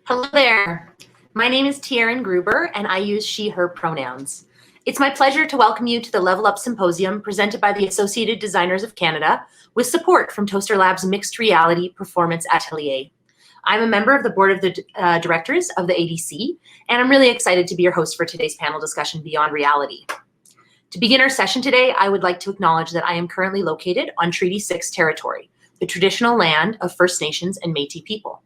Hello there. My name is Tiaren Gruber, and I use she, her pronouns. It's my pleasure to welcome you to the Level Up Symposium presented by the Associated Designers of Canada with support from Toasterlab's Mixed Reality Performance Atelier. I'm a member of the board of the directors of the ADC, and I'm really excited to be your host for today's panel discussion, Beyond Reality. To begin our session today, I would like to acknowledge that I am currently located on Treaty 6 territory, the traditional land of First Nations and Métis people.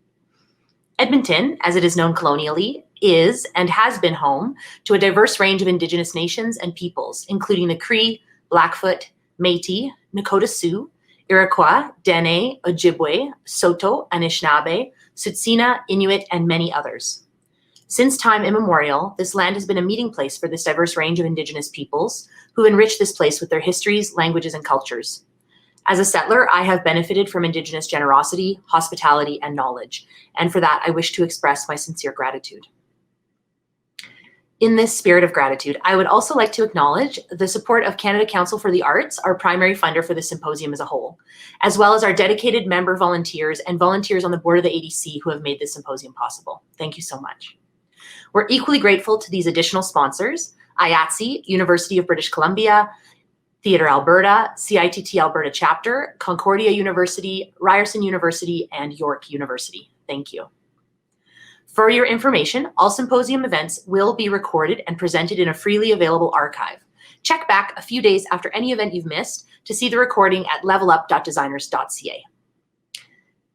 Edmonton, as it is known colonially, is and has been home to a diverse range of Indigenous nations and peoples, including the Cree, Blackfoot, Métis, Nakota Sioux, Iroquois, Dene, Ojibwe, Saulteaux, Anishinaabe, Tsuut'ina, Inuit, and many others. Since time immemorial, this land has been a meeting place for this diverse range of Indigenous peoples who enrich this place with their histories, languages, and cultures. As a settler, I have benefited from Indigenous generosity, hospitality, and knowledge, and for that, I wish to express my sincere gratitude. In this spirit of gratitude, I would also like to acknowledge the support of Canada Council for the Arts, our primary funder for the symposium as a whole, as well as our dedicated member volunteers and volunteers on the board of the ADC who have made this symposium possible. Thank you so much. We're equally grateful to these additional sponsors, IATSE, University of British Columbia, Theatre Alberta, CITT Alberta Chapter, Concordia University, Ryerson University, and York University. Thank you. For your information, all symposium events will be recorded and presented in a freely available archive. Check back a few days after any event you've missed to see the recording at levelup.designers.ca.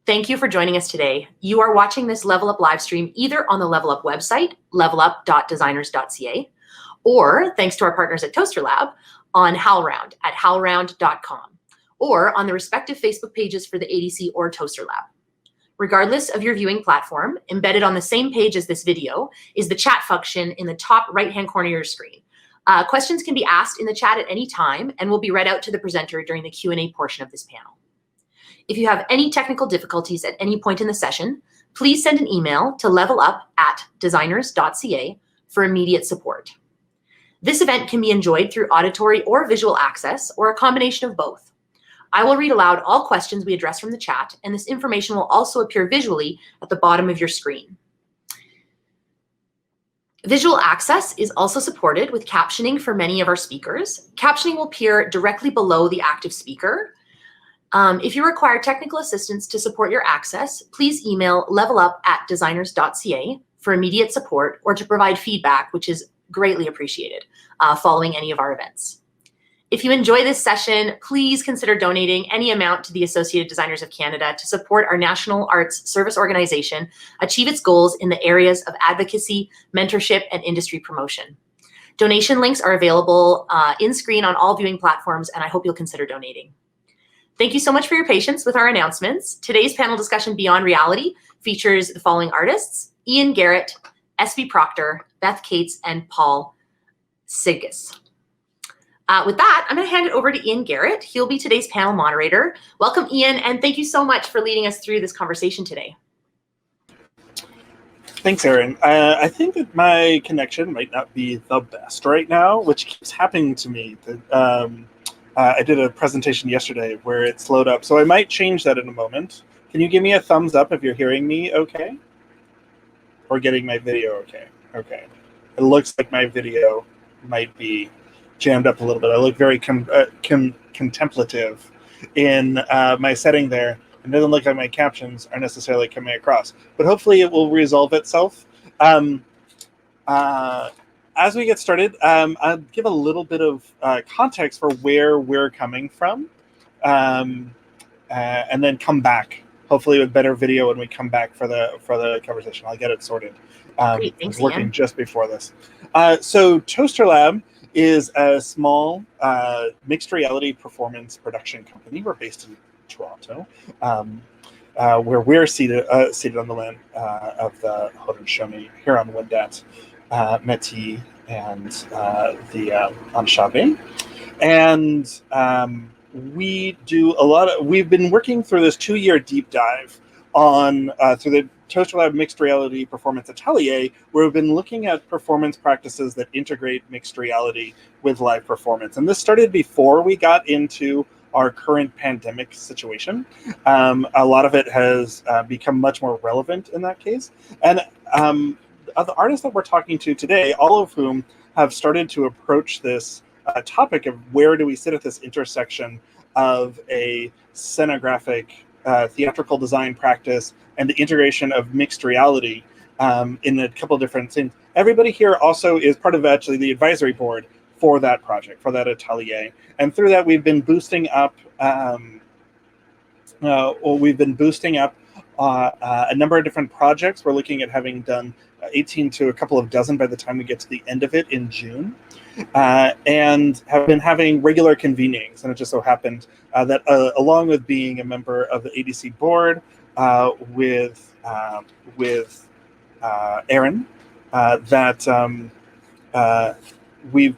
Thank you for joining us today. You are watching this Level Up live stream either on the Level Up website, levelup.designers.ca, or thanks to our partners at Toasterlab, on HowlRound at howlround.com, or on the respective Facebook pages for the ADC or Toasterlab. Regardless of your viewing platform, embedded on the same page as this video is the chat function in the top right-hand corner of your screen. Questions can be asked in the chat at any time and will be read out to the presenter during the Q&A portion of this panel. If you have any technical difficulties at any point in the session, please send an email to levelup@designers.ca for immediate support. This event can be enjoyed through auditory or visual access, or a combination of both. I will read aloud all questions we address from the chat, and this information will also appear visually at the bottom of your screen. Visual access is also supported with captioning for many of our speakers. Captioning will appear directly below the active speaker. If you require technical assistance to support your access, please email levelup@designers.ca for immediate support or to provide feedback, which is greatly appreciated following any of our events. If you enjoy this session, please consider donating any amount to the Associated Designers of Canada to support our National Arts Service Organization achieve its goals in the areas of advocacy, mentorship, and industry promotion. Donation links are available in screen on all viewing platforms, and I hope you'll consider donating. Thank you so much for your patience with our announcements. Today's panel discussion, Beyond Reality, features the following artists: Ian Garrett, S.V. Proctor, Beth Cates, and Paul Sigas. With that, I'm going to hand it over to Ian Garrett. He'll be today's panel moderator. Welcome, Ian, and thank you so much for leading us through this conversation today. Thanks, Erin. I think that my connection might not be the best right now, which keeps happening to me. I did a presentation yesterday where it slowed up, so I might change that in a moment. Can you give me a thumbs up if you're hearing me okay? Or getting my video okay? Okay. It looks like my video might be jammed up a little bit. I look very contemplative in my setting there. It doesn't look like my captions are necessarily coming across, but hopefully it will resolve itself. As we get started, I'll give a little bit of context for where we're coming from, and then come back, hopefully with better video when we come back for the conversation. I'll get it sorted. Great, thanks, I was working Ian. just before this. So Toasterlab is a small mixed reality performance production company. We're based in Toronto, where we're seated on the land of the Haudenosaunee, Huron-Wendat, Métis, and the Anishinaabe. And we do a lot of. We've been working through this 2-year deep dive on through the Toasterlab Mixed Reality Performance Atelier, where we've been looking at performance practices that integrate mixed reality with live performance. And this started before we got into our current pandemic situation. A lot of it has become much more relevant in that case. And the artists that we're talking to today, all of whom have started to approach this topic of where do we sit at this intersection of a scenographic theatrical design practice and the integration of mixed reality in a couple of different things. Everybody here also is part of actually the advisory board for that project, for that atelier. And through that, we've been boosting up a number of different projects. We're looking at having done 18 to a couple of dozen by the time we get to the end of it in June, and have been having regular convenings. And it just so happened that along with being a member of the ADC board with Aaron, we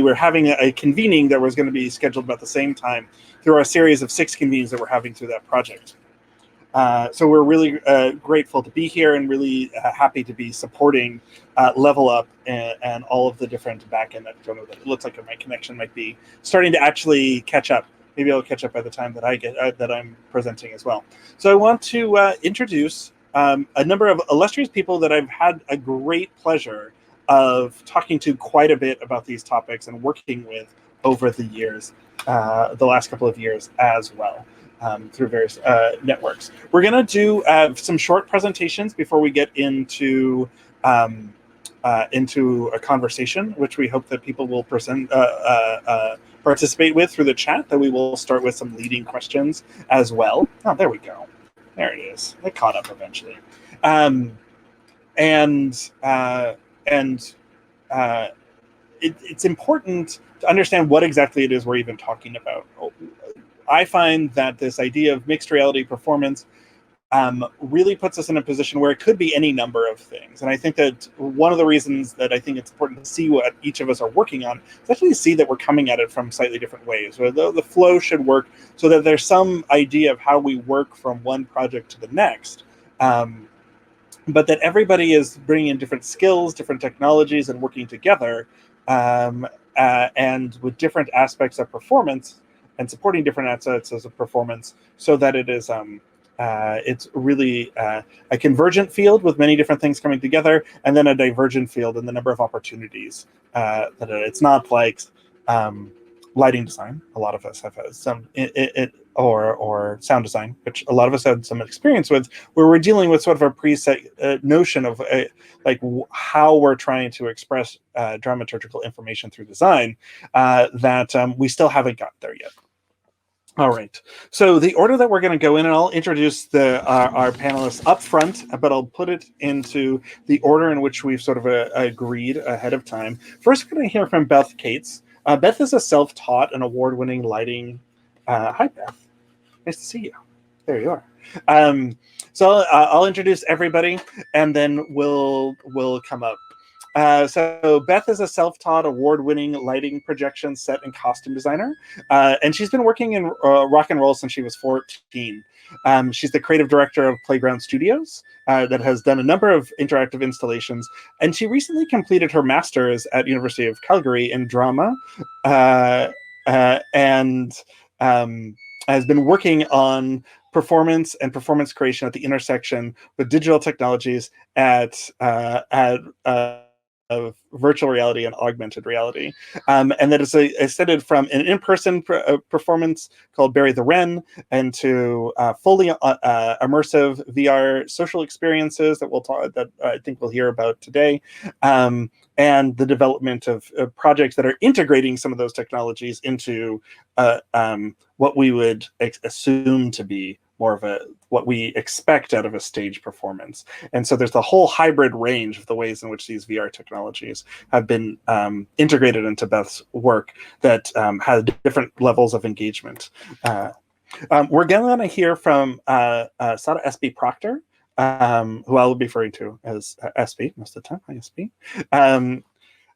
were having a convening that was going to be scheduled about the same time through our series of 6 convenes that we're having through that project. So we're really grateful to be here and really happy to be supporting Level Up and all of the different backend. It looks like my connection might be starting to actually catch up. Maybe I'll catch up by the time that I'm presenting as well. So I want to introduce a number of illustrious people that I've had a great pleasure of talking to quite a bit about these topics and working with over the years, the last couple of years as well. Through various networks. We're going to do some short presentations before we get into a conversation, which we hope that people will participate with through the chat, that we will start with some leading questions as well. Oh, there we go. There it is. It caught up eventually. It's important to understand what exactly it is we're even talking about. I find that this idea of mixed reality performance really puts us in a position where it could be any number of things. And I think that one of the reasons that I think it's important to see what each of us are working on is actually see that we're coming at it from slightly different ways. Where the flow should work so that there's some idea of how we work from one project to the next. But that everybody is bringing in different skills, different technologies, and working together, and with different aspects of performance, and supporting different assets of performance, so that it is it's really a convergent field with many different things coming together, and then a divergent field in the number of opportunities. That it's not like lighting design. A lot of us have had some or sound design, which a lot of us had some experience with, where we're dealing with sort of a preset notion of like how we're trying to express dramaturgical information through design, that we still haven't got there yet. All right, so the order that we're going to go in, and I'll introduce our panelists up front, but I'll put it into the order in which we've sort of agreed ahead of time. First, we're going to hear from Beth Cates. Beth is a self-taught and award-winning lighting. Hi, Beth. Nice to see you. There you are. So I'll introduce everybody, and then we'll come up. So Beth is a self-taught, award-winning lighting, projection, set, and costume designer, and she's been working in rock and roll since she was 14. She's the creative director of Playground Studios that has done a number of interactive installations, and she recently completed her master's at University of Calgary in drama, and has been working on performance and performance creation at the intersection with digital technologies at of virtual reality and augmented reality, and that is extended from an in-person performance called Bury the Wren into fully immersive VR social experiences that I think we'll hear about today, and the development of projects that are integrating some of those technologies into what we would assume to be more of what we expect out of a stage performance. And so there's the whole hybrid range of the ways in which these VR technologies have been integrated into Beth's work that has different levels of engagement. We're going to hear from Sada S.B. Proctor, who I'll be referring to as SB most of the time. Hi, SB.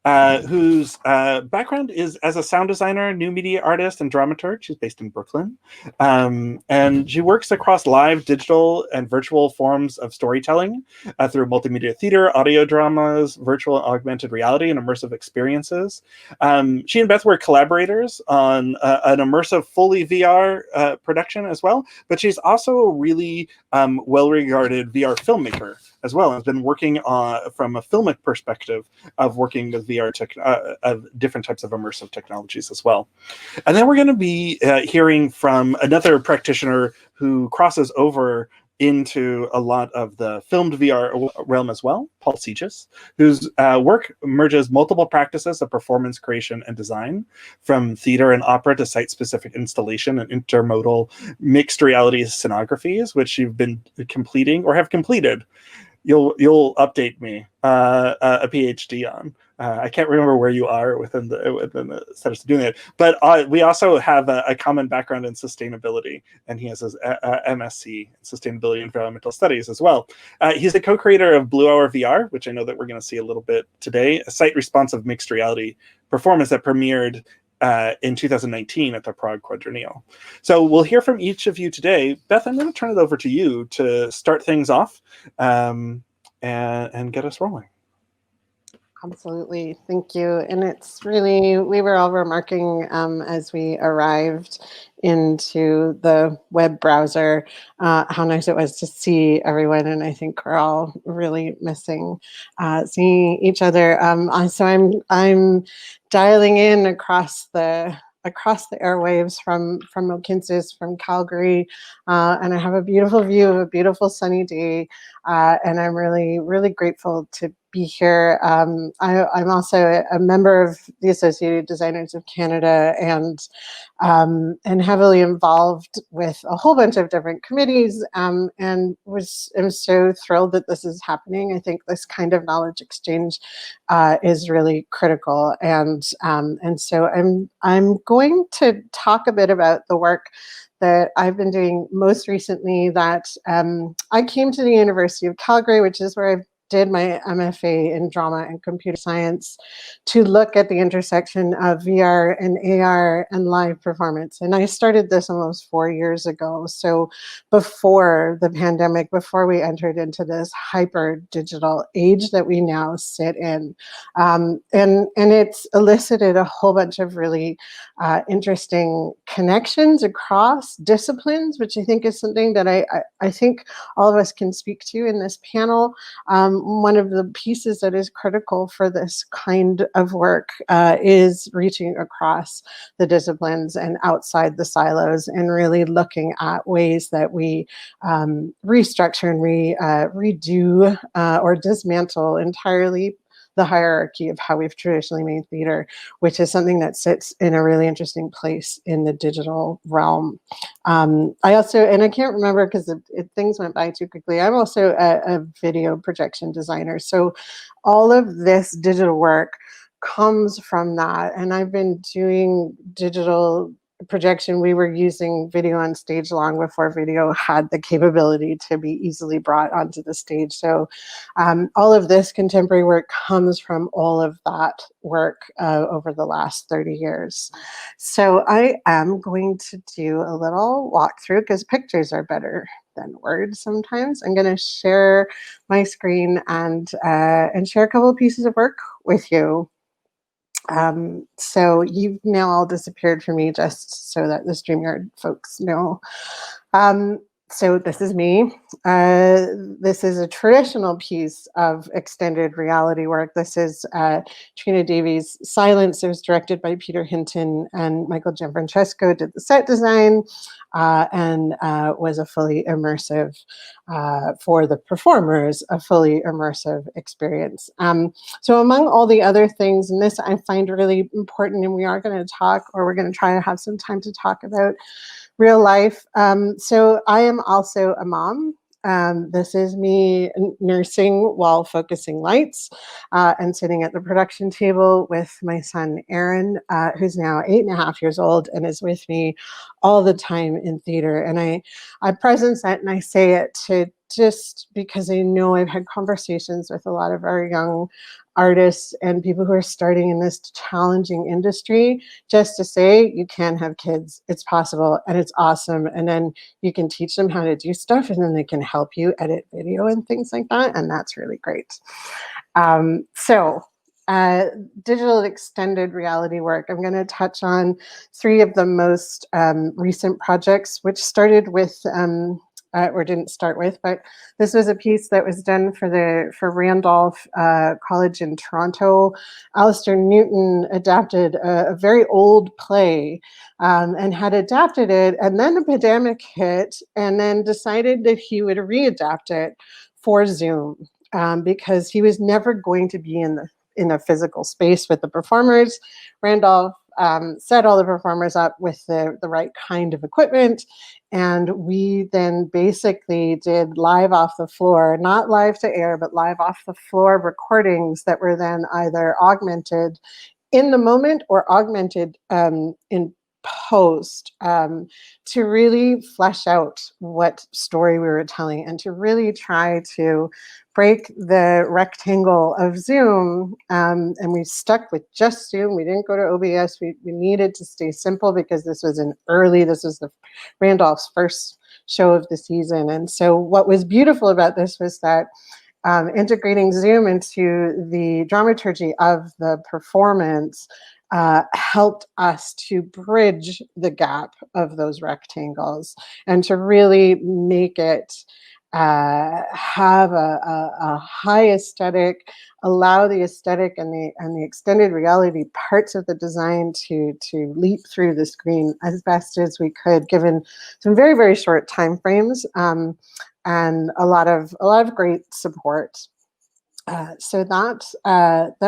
whose background is as a sound designer, new media artist, and dramaturg. She's based in Brooklyn. And she works across live, digital, and virtual forms of storytelling through multimedia theater, audio dramas, virtual and augmented reality, and immersive experiences. She and Beth were collaborators on an immersive, fully VR production as well, but she's also a really well-regarded VR filmmaker as well, and has been working from a filmic perspective of working with VR of different types of immersive technologies as well. And then we're going to be hearing from another practitioner who crosses over into a lot of the filmed VR realm as well, Paul Sieges, whose work merges multiple practices of performance creation and design, from theater and opera to site-specific installation and intermodal mixed reality scenographies, which you've been completing or have completed. You'll update me a PhD on. I can't remember where you are within the status of doing it, but we also have a common background in sustainability, and he has his MSc in Sustainability and Environmental Studies as well. He's the co-creator of Blue Hour VR, which I know that we're going to see a little bit today, a site-responsive mixed reality performance that premiered in 2019 at the Prague Quadrennial. So we'll hear from each of you today. Beth, I'm going to turn it over to you to start things off and get us rolling. Absolutely. Thank you. And it's really, we were all remarking as we arrived into the web browser how nice it was to see everyone. And I think we're all really missing seeing each other. So I'm dialing in across the airwaves from Okinsis, from Calgary, and I have a beautiful view of a beautiful sunny day, and I'm really, really grateful to be here. I'm also a member of the Associated Designers of Canada, and heavily involved with a whole bunch of different committees, and am so thrilled that this is happening. I think this kind of knowledge exchange is really critical, and so I'm going to talk a bit about the work that I've been doing most recently. That I came to the University of Calgary, which is where I did my MFA in drama and computer science, to look at the intersection of VR and AR and live performance. And I started this almost 4 years ago. So before the pandemic, before we entered into this hyper digital age that we now sit in. And it's elicited a whole bunch of really interesting connections across disciplines, which I think is something that I think all of us can speak to in this panel. One of the pieces that is critical for this kind of work is reaching across the disciplines and outside the silos, and really looking at ways that we restructure and redo or dismantle entirely the hierarchy of how we've traditionally made theater, which is something that sits in a really interesting place in the digital realm. I also, and I can't remember because things went by too quickly, I'm also a video projection designer. So all of this digital work comes from that. And I've been doing digital projection. We were using video on stage long before video had the capability to be easily brought onto the stage. So all of this contemporary work comes from all of that work over the last 30 years. So I am going to do a little walkthrough because pictures are better than words sometimes. I'm going to share my screen and share a couple of pieces of work with you. So you've now all disappeared from me, just so that the StreamYard folks know. So this is me. This is a traditional piece of extended reality work. This is Trina Davies' Silence. It was directed by Peter Hinton, and Michael Gianfrancesco did the set design, and was a fully immersive, for the performers, a fully immersive experience. So among all the other things, and this I find really important, and we are going to talk, or we're going to try to have some time to talk about real life. So I am also a mom. This is me nursing while focusing lights, and sitting at the production table with my son, Aaron, who's now 8.5 years old and is with me all the time in theater. And I presence that, and I say it to just because I know I've had conversations with a lot of our young artists and people who are starting in this challenging industry, just to say you can have kids, it's possible and it's awesome. And then you can teach them how to do stuff, and then they can help you edit video and things like that. And that's really great. Digital extended reality work. I'm going to touch on 3 of the most recent projects, which started with, or didn't start with, but this was a piece that was done for Randolph College in Toronto. Alistair Newton adapted a very old play and had adapted it, and then a pandemic hit, and then decided that he would readapt it for Zoom because he was never going to be in a physical space with the performers. Randolph set all the performers up with the right kind of equipment. And we then basically did live off the floor, not live to air, but live off the floor recordings that were then either augmented in the moment or augmented in post to really flesh out what story we were telling and to really try to break the rectangle of Zoom. And we stuck with just Zoom. We didn't go to OBS. We needed to stay simple because this was the Randolph's first show of the season. And so what was beautiful about this was that integrating Zoom into the dramaturgy of the performance helped us to bridge the gap of those rectangles and to really make it have a high aesthetic, allow the aesthetic and the extended reality parts of the design to leap through the screen as best as we could, given some very, very short time frames and a lot of great support. So that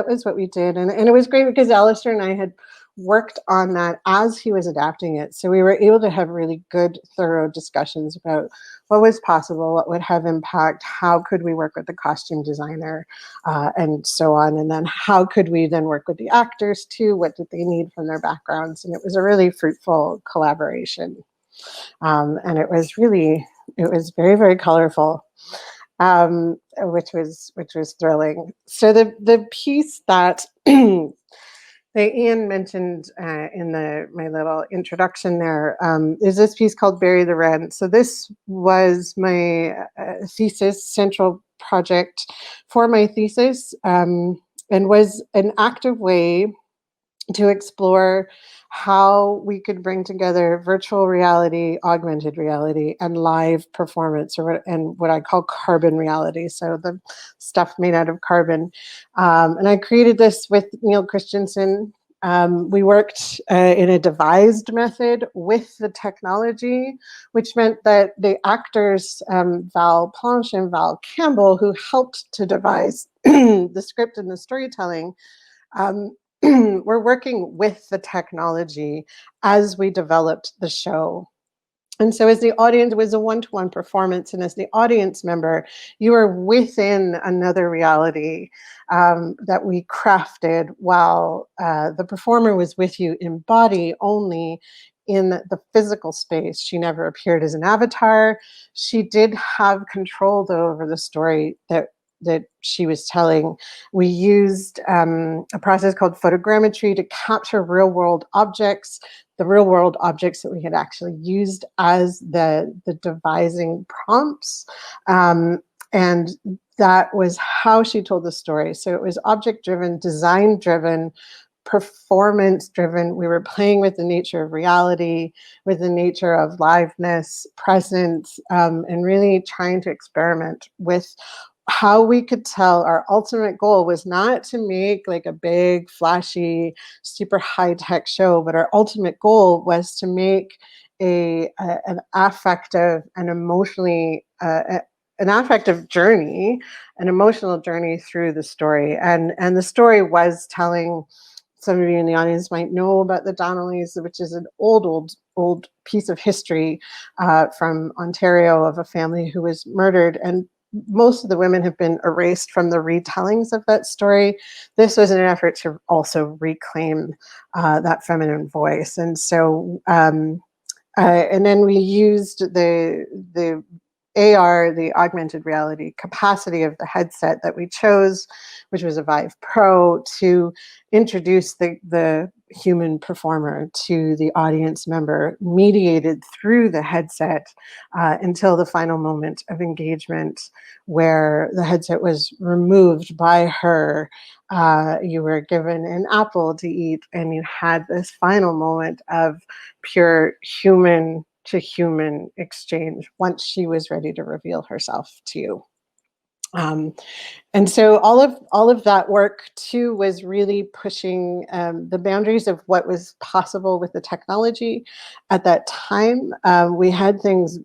was what we did, and it was great because Alistair and I had worked on that as he was adapting it. So we were able to have really good, thorough discussions about what was possible, what would have impact, how could we work with the costume designer, and so on. And then how could we then work with the actors too? What did they need from their backgrounds? And it was a really fruitful collaboration. And it was very, very colorful. Which was thrilling. So the piece that that Ian mentioned in my little introduction there is this piece called Bury the Rent. So this was my thesis, central project for my thesis, and was an active way to explore how we could bring together virtual reality, augmented reality, and live performance, and what I call carbon reality. So the stuff made out of carbon. And I created this with Neil Christensen. We worked in a devised method with the technology, which meant that the actors, Val Planche and Val Campbell, who helped to devise the script and the storytelling, we're working with the technology as we developed the show. And so as the audience, it was a one-to-one performance, and as the audience member, you are within another reality that we crafted while the performer was with you in body only in the physical space. She never appeared as an avatar. She did have control, though, over the story that she was telling. We used a process called photogrammetry to capture real-world objects, the real-world objects that we had actually used as the devising prompts. And that was how she told the story. So it was object-driven, design-driven, performance-driven. We were playing with the nature of reality, with the nature of liveness, presence, and really trying to experiment with how we could tell. Our ultimate goal was not to make like a big, flashy, super high-tech show, but our ultimate goal was to make an affective and emotionally an affective journey, an emotional journey through the story. And the story was telling. Some of you in the audience might know about the Donnellys, which is an old piece of history from Ontario of a family who was murdered. And most of the women have been erased from the retellings of that story. This was an effort to also reclaim that feminine voice. And so, and then we used the AR, the augmented reality capacity of the headset that we chose, which was a Vive Pro, to introduce the human performer to the audience member, mediated through the headset until the final moment of engagement, where the headset was removed by her. You were given an apple to eat, and you had this final moment of pure human to human exchange once she was ready to reveal herself to you. And so all of that work too was really pushing the boundaries of what was possible with the technology at that time. We had things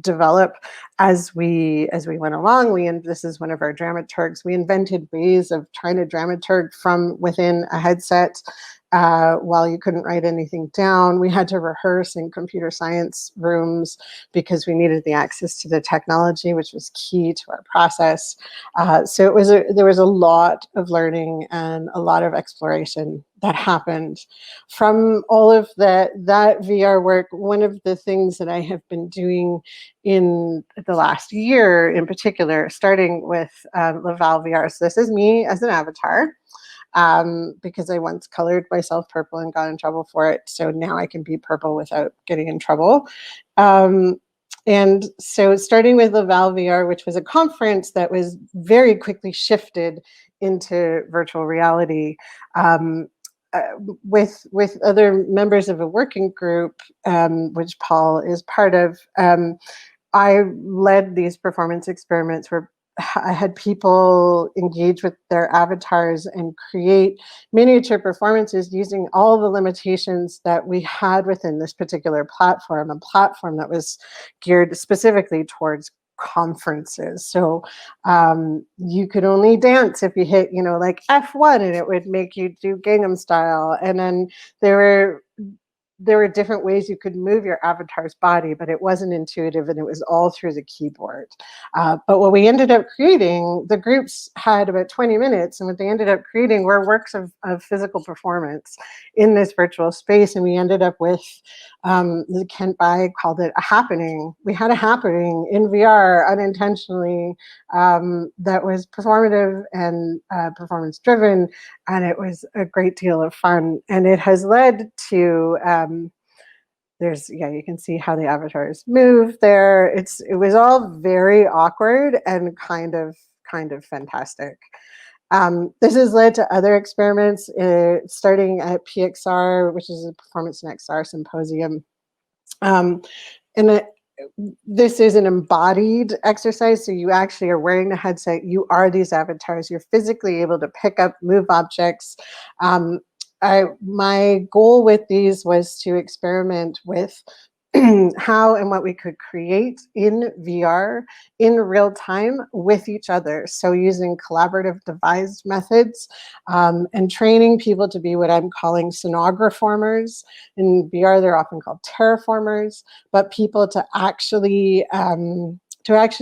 develop as we went along. This is one of our dramaturgs. We invented ways of trying to dramaturg from within a headset. While you couldn't write anything down, we had to rehearse in computer science rooms because we needed the access to the technology, which was key to our process. So there was a lot of learning and a lot of exploration that happened from all of that VR work. One of the things that I have been doing in the last year, in particular, starting with Laval VR. So this is me as an avatar. Because I once colored myself purple and got in trouble for it. So now I can be purple without getting in trouble. And so starting with Laval VR, which was a conference that was very quickly shifted into virtual reality, with other members of a working group, which Paul is part of, I led these performance experiments where I had people engage with their avatars and create miniature performances using all the limitations that we had within this particular platform, a platform that was geared specifically towards conferences. So you could only dance if you hit, like F1, and it would make you do Gangnam Style. And then there were different ways you could move your avatar's body, but it wasn't intuitive, and it was all through the keyboard. But what we ended up creating, the groups had about 20 minutes, and what they ended up creating were works of physical performance in this virtual space. And we ended up with, Kent Bai called it a happening. We had a happening in VR unintentionally that was performative and performance driven, and it was a great deal of fun. And it has led to you can see how the avatars move there. It was all very awkward and kind of fantastic. This has led to other experiments, starting at PXR, which is a Performance in XR symposium. This is an embodied exercise. So you actually are wearing the headset. You are these avatars. You're physically able to pick up, move objects. My goal with these was to experiment with how and what we could create in VR in real time with each other. So using collaborative devised methods and training people to be what I'm calling sonographormers. In VR, they're often called terraformers, but people to actually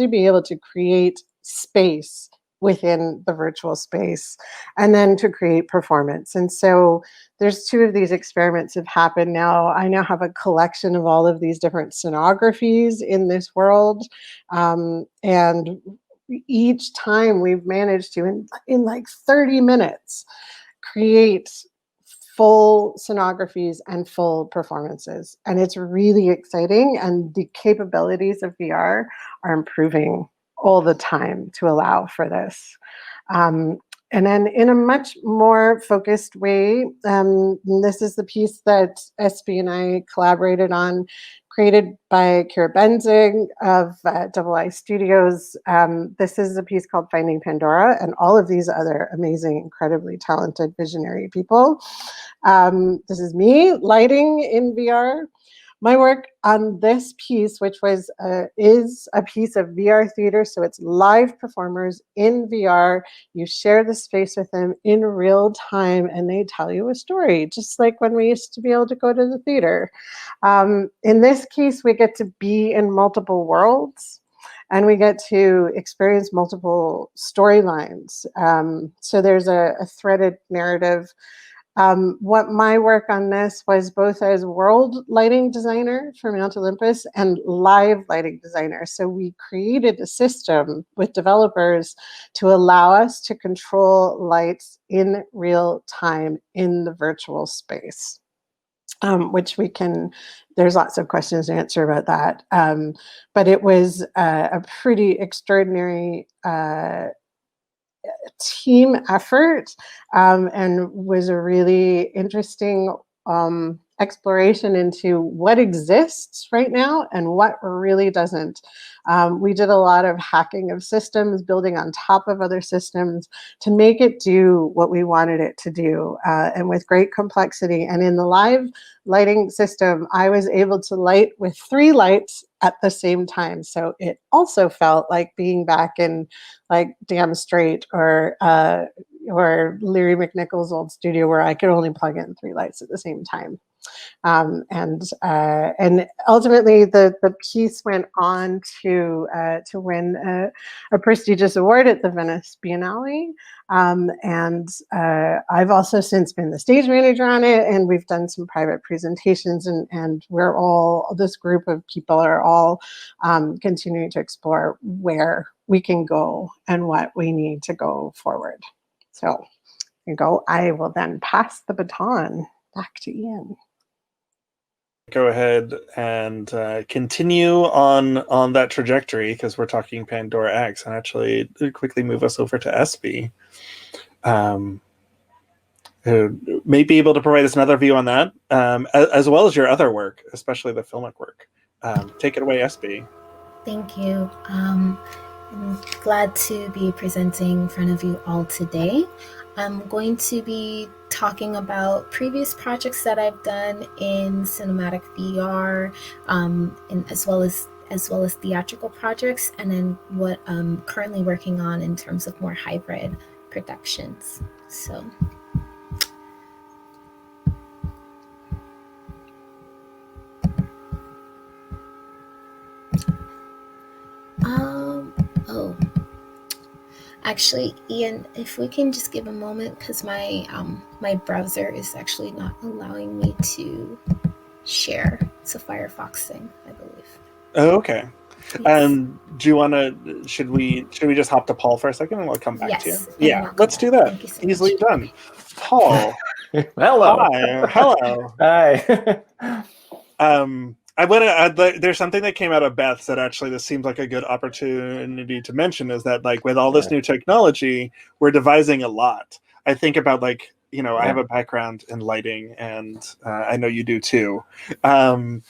be able to create space within the virtual space, and then to create performance. And so there's 2 of these experiments have happened now. I now have a collection of all of these different sonographies in this world. And each time we've managed to, in like 30 minutes, create full sonographies and full performances. And it's really exciting. And the capabilities of VR are improving all the time to allow for this. And then in a much more focused way, this is the piece that SB and I collaborated on, created by Kira Benzig of Double I Studios. This is a piece called Finding Pandora, and all of these other amazing, incredibly talented, visionary people. This is me lighting in VR. My work on this piece, which is a piece of VR theater, so it's live performers in VR. You share the space with them in real time, and they tell you a story, just like when we used to be able to go to the theater. In this case, we get to be in multiple worlds, and we get to experience multiple storylines. So there's a threaded narrative What my work on this was both as world lighting designer for Mount Olympus and live lighting designer. So we created a system with developers to allow us to control lights in real time in the virtual space. Which we can, there's lots of questions to answer about that. But it was a pretty extraordinary team effort, and was a really interesting exploration into what exists right now and what really doesn't. We did a lot of hacking of systems, building on top of other systems to make it do what we wanted it to do, and with great complexity. And in the live lighting system, I was able to light with 3 lights at the same time. So it also felt like being back in like Damn Straight or Leary McNichol's old studio, where I could only plug in 3 lights at the same time. And ultimately, the piece went on to win a prestigious award at the Venice Biennale. And I've also since been the stage manager on it, and we've done some private presentations, and we're all, this group of people are all continuing to explore where we can go and what we need to go forward. So I will then pass the baton back to Ian. Go ahead and continue on that trajectory, because we're talking Pandora X, and actually quickly move us over to SB, who may be able to provide us another view on that, as well as your other work, especially the filmic work. Take it away, SB. Thank you. I'm glad to be presenting in front of you all today. I'm going to be talking about previous projects that I've done in cinematic VR, and as well as theatrical projects, and then what I'm currently working on in terms of more hybrid productions. So. Actually, Ian, if we can just give a moment, because my my browser is actually not allowing me to share. It's a Firefox thing, I believe. Oh, okay. Yes. Do you want to? Should we just hop to Paul for a second, and we'll come back to you? Yes. Yeah, let's do that. Thank you so Easily much. done. Paul. Hello. Hi. Hello. Hi. I want to. There's something that came out of Beth's that actually this seems like a good opportunity to mention, is that like with all this new technology, we're devising a lot. I think about like, you know, I have a background in lighting, and I know you do too. Like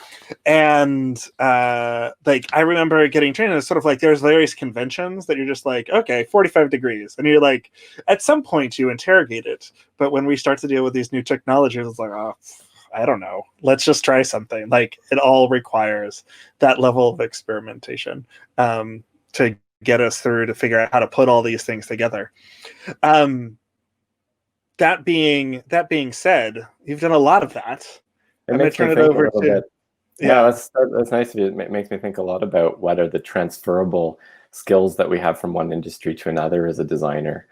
I remember getting trained, and it's sort of like there's various conventions that you're just like, okay, 45 degrees, and you're like, at some point you interrogate it, but when we start to deal with these new technologies, it's like, oh, I don't know, let's just try something. Like it all requires that level of experimentation to get us through, to figure out how to put all these things together. That being said, you've done a lot of that. It I'm going to makes me turn it think over a little to bit. Yeah, that's nice of you. It makes me think a lot about what are the transferable skills that we have from one industry to another as a designer.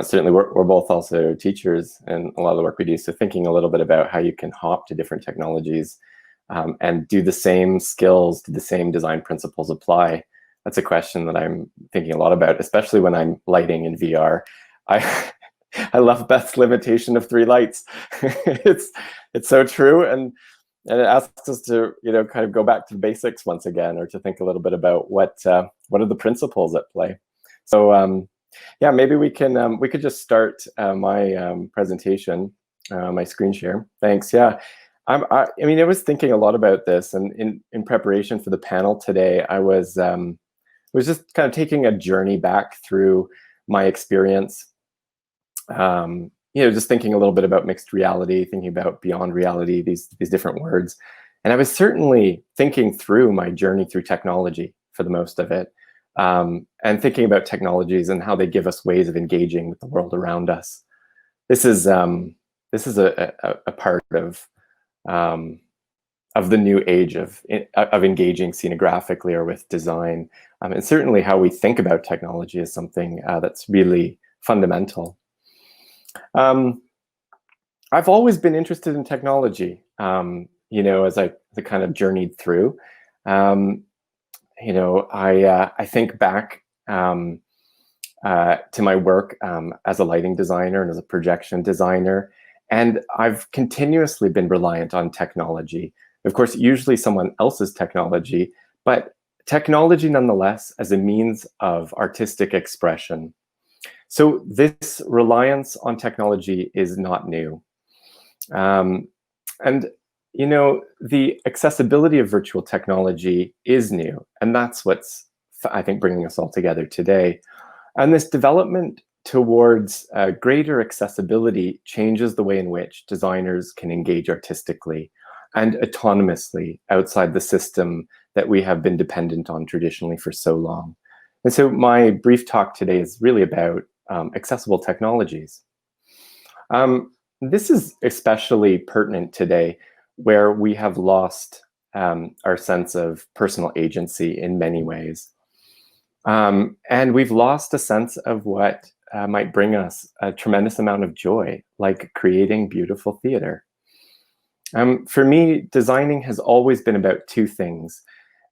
Certainly, we're both also teachers, and a lot of the work we do. So thinking a little bit about how you can hop to different technologies and do the same skills, do the same design principles apply? That's a question that I'm thinking a lot about, especially when I'm lighting in VR. I love Beth's limitation of 3 lights. It's so true, and it asks us to kind of go back to the basics once again, or to think a little bit about what are the principles at play. So yeah, maybe we could just start my presentation, my screen share. Thanks. Yeah, I mean, I was thinking a lot about this, and in preparation for the panel today, I was just kind of taking a journey back through my experience. Just thinking a little bit about mixed reality, thinking about beyond reality, these different words. And I was certainly thinking through my journey through technology for the most of it, and thinking about technologies and how they give us ways of engaging with the world around us. This is a part of the new age of engaging scenographically or with design, and certainly how we think about technology is something that's really fundamental. I've always been interested in technology, as I kind of journeyed through. I think back to my work as a lighting designer and as a projection designer, and I've continuously been reliant on technology. Of course, usually someone else's technology, but technology nonetheless as a means of artistic expression. So this reliance on technology is not new. And the accessibility of virtual technology is new, and that's what's, I think, bringing us all together today. And this development towards greater accessibility changes the way in which designers can engage artistically and autonomously outside the system that we have been dependent on traditionally for so long. And so my brief talk today is really about accessible technologies. This is especially pertinent today, where we have lost our sense of personal agency in many ways. And we've lost a sense of what might bring us a tremendous amount of joy, like creating beautiful theater. For me, designing has always been about two things: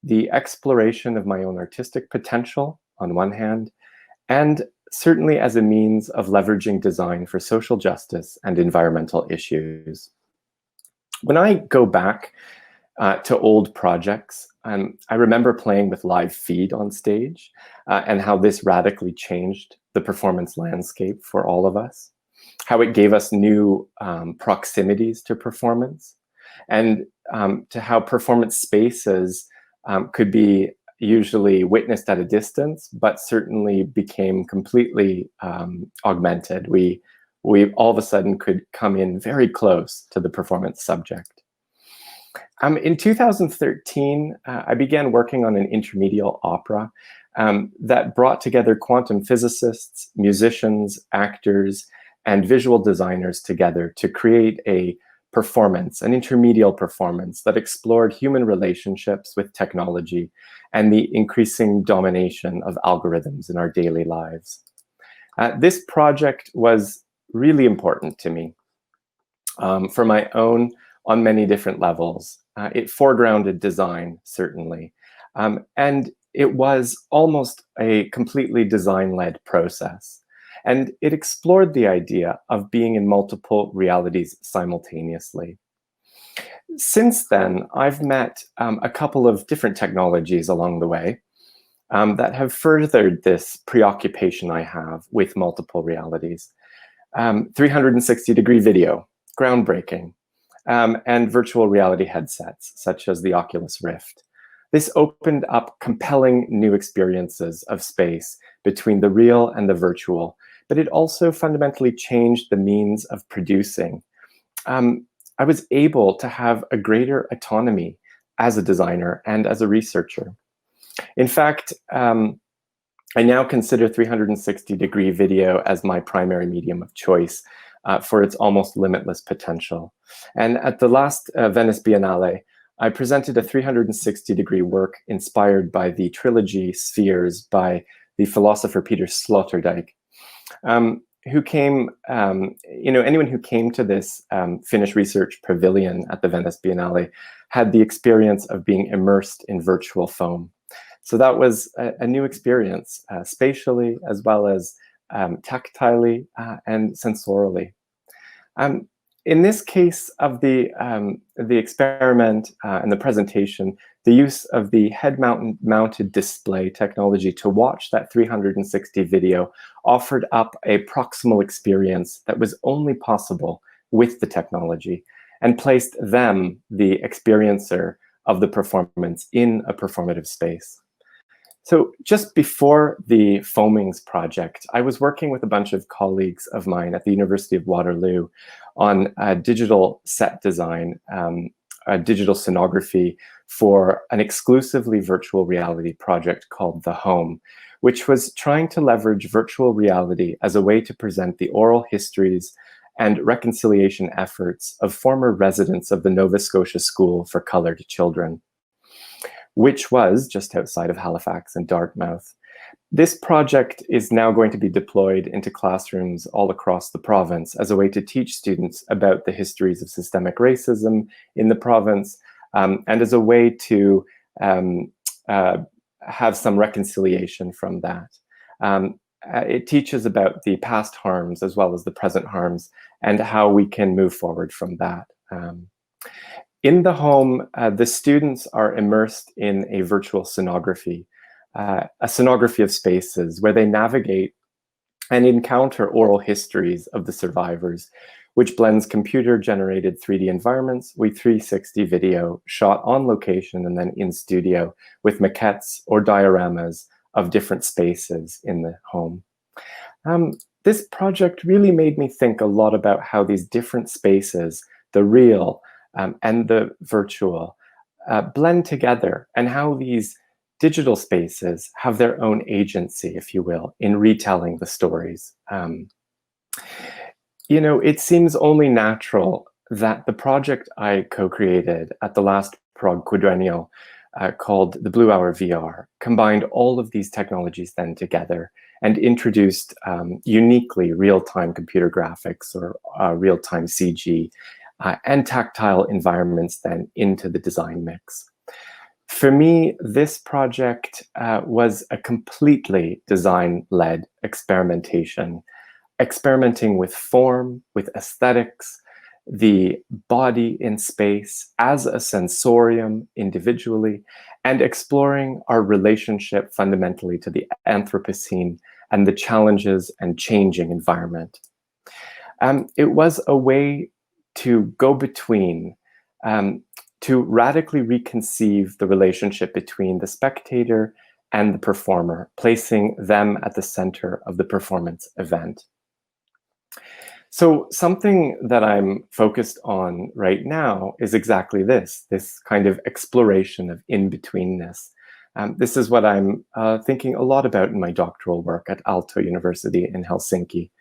the exploration of my own artistic potential on one hand, and certainly as a means of leveraging design for social justice and environmental issues. When I go back to old projects, I remember playing with live feed on stage and how this radically changed the performance landscape for all of us, how it gave us new proximities to performance, and to how performance spaces could be usually witnessed at a distance, but certainly became completely augmented. We all of a sudden could come in very close to the performance subject. In 2013, I began working on an intermedial opera that brought together quantum physicists, musicians, actors, and visual designers together to create a performance, an intermedial performance that explored human relationships with technology and the increasing domination of algorithms in our daily lives. This project was really important to me for my own, on many different levels. It foregrounded design, certainly, and it was almost a completely design-led process. And it explored the idea of being in multiple realities simultaneously. Since then, I've met a couple of different technologies along the way that have furthered this preoccupation I have with multiple realities. 360-degree video, groundbreaking, and virtual reality headsets, such as the Oculus Rift. This opened up compelling new experiences of space between the real and the virtual, but it also fundamentally changed the means of producing. I was able to have a greater autonomy as a designer and as a researcher. In fact, I now consider 360-degree video as my primary medium of choice for its almost limitless potential. And at the last Venice Biennale, I presented a 360-degree work inspired by the trilogy Spheres by the philosopher Peter Sloterdijk, who came, anyone who came to this Finnish research pavilion at the Venice Biennale had the experience of being immersed in virtual foam. So that was a new experience, spatially as well as tactilely and sensorially. In this case of the experiment and the presentation, the use of the head-mounted display technology to watch that 360 video offered up a proximal experience that was only possible with the technology and placed them, the experiencer of the performance, in a performative space. So just before the Foamings project, I was working with a bunch of colleagues of mine at the University of Waterloo on digital set design, digital scenography for an exclusively virtual reality project called The Home, which was trying to leverage virtual reality as a way to present the oral histories and reconciliation efforts of former residents of the Nova Scotia School for Coloured Children, which was just outside of Halifax and Dartmouth. This project is now going to be deployed into classrooms all across the province as a way to teach students about the histories of systemic racism in the province, and as a way to have some reconciliation from that. It teaches about the past harms as well as the present harms and how we can move forward from that. In the home, the students are immersed in a virtual scenography, a scenography of spaces where they navigate and encounter oral histories of the survivors, which blends computer-generated 3D environments with 360 video shot on location and then in studio with maquettes or dioramas of different spaces in the home. This project really made me think a lot about how these different spaces, the real and the virtual, blend together, and how these digital spaces have their own agency, if you will, in retelling the stories. You know, it seems only natural that the project I co-created at the last Prague Quadrennial called the Blue Hour VR combined all of these technologies then together and introduced uniquely real-time computer graphics or real-time CG and tactile environments then into the design mix. For me, this project was a completely design-led experimentation, experimenting with form, with aesthetics, the body in space as a sensorium individually, and exploring our relationship fundamentally to the Anthropocene and the challenges and changing environment. It was a way to go between, to radically reconceive the relationship between the spectator and the performer, placing them at the center of the performance event. So something that I'm focused on right now is exactly this kind of exploration of in-betweenness. This is what I'm thinking a lot about in my doctoral work at Aalto University in Helsinki.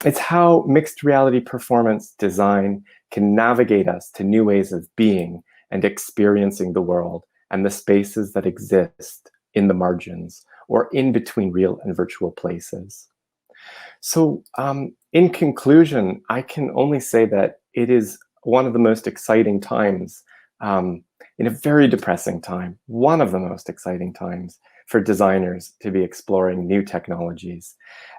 It's how mixed reality performance design can navigate us to new ways of being and experiencing the world and the spaces that exist in the margins or in between real and virtual places. So in conclusion, I can only say that it is one of the most exciting times in a very depressing time, one of the most exciting times for designers to be exploring new technologies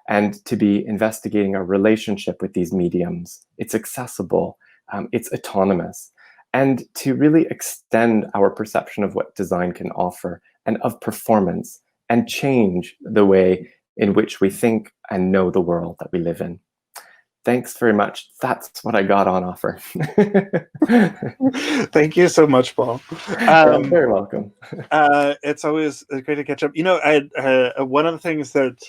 and to be investigating our relationship with these mediums. It's accessible, it's autonomous, and to really extend our perception of what design can offer and of performance and change the way in which we think and know the world that we live in. Thanks very much. That's what I got on offer. Thank you so much, Paul. You're very welcome. It's always great to catch up. You know, one of the things that,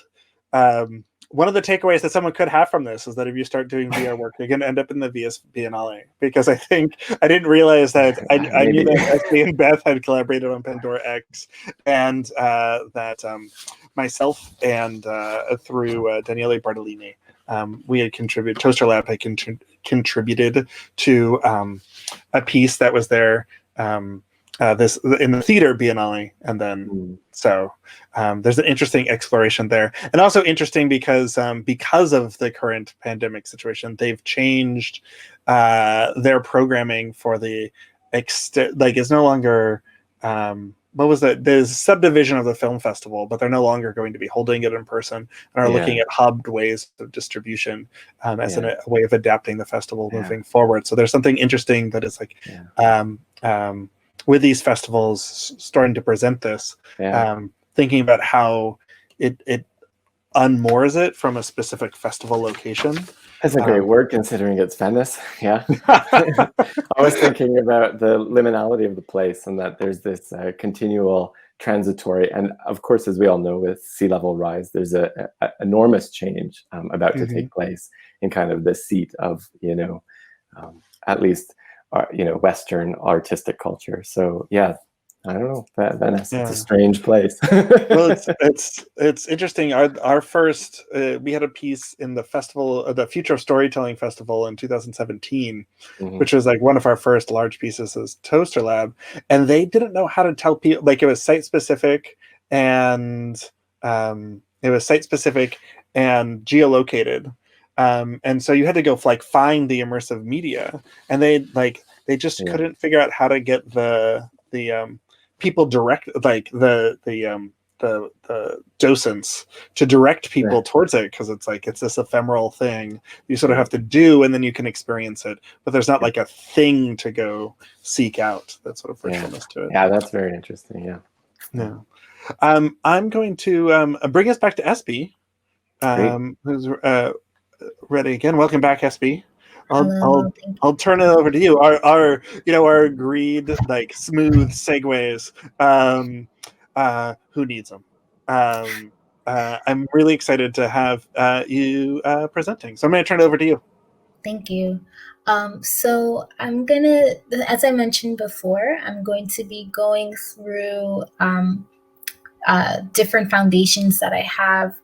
one of the takeaways that someone could have from this is that if you start doing VR work, you're going to end up in the VS Biennale. Because I think, I didn't realize that, I knew that Esme and Beth had collaborated on Pandora X, and that myself and through Daniele Bartolini, we had contributed, Toasterlab had contributed to a piece that was there this in the theater Biennale, and then so there's an interesting exploration there, and also interesting because of the current pandemic situation, they've changed their programming for the like it's no longer what was that? There's a subdivision of the film festival, but they're no longer going to be holding it in person and are looking at hubbed ways of distribution as a way of adapting the festival moving forward. So there's something interesting that is like with these festivals starting to present this, thinking about how it unmoors it from a specific festival location. That's a great word, considering it's Venice. Yeah. I was thinking about the liminality of the place and that there's this continual transitory, and of course, as we all know, with sea level rise, there's a enormous change about to take place in kind of the seat of, you know, at least, you know, Western artistic culture. So yeah, I don't know, Venice, it's a strange place. Well, it's interesting. Our first, we had a piece in the festival, the Future of Storytelling Festival in 2017, which was like one of our first large pieces as Toasterlab, and they didn't know how to tell people, like it was site specific, and It was site specific and geolocated. And so you had to go like find the immersive media, and they just couldn't figure out how to get the people direct, like the docents to direct people towards it, because it's this ephemeral thing you sort of have to do, and then you can experience it, but there's not like a thing to go seek out. That sort of virtualness to it. Yeah, that's very interesting. Yeah. No. I'm going to bring us back to Espy, who's ready again. Welcome back, Espy. I'll turn it over to you. Our agreed like smooth segues. Who needs them? I'm really excited to have you presenting. So I'm going to turn it over to you. Thank you. So I'm gonna, as I mentioned before, I'm going to be going through different foundations that I have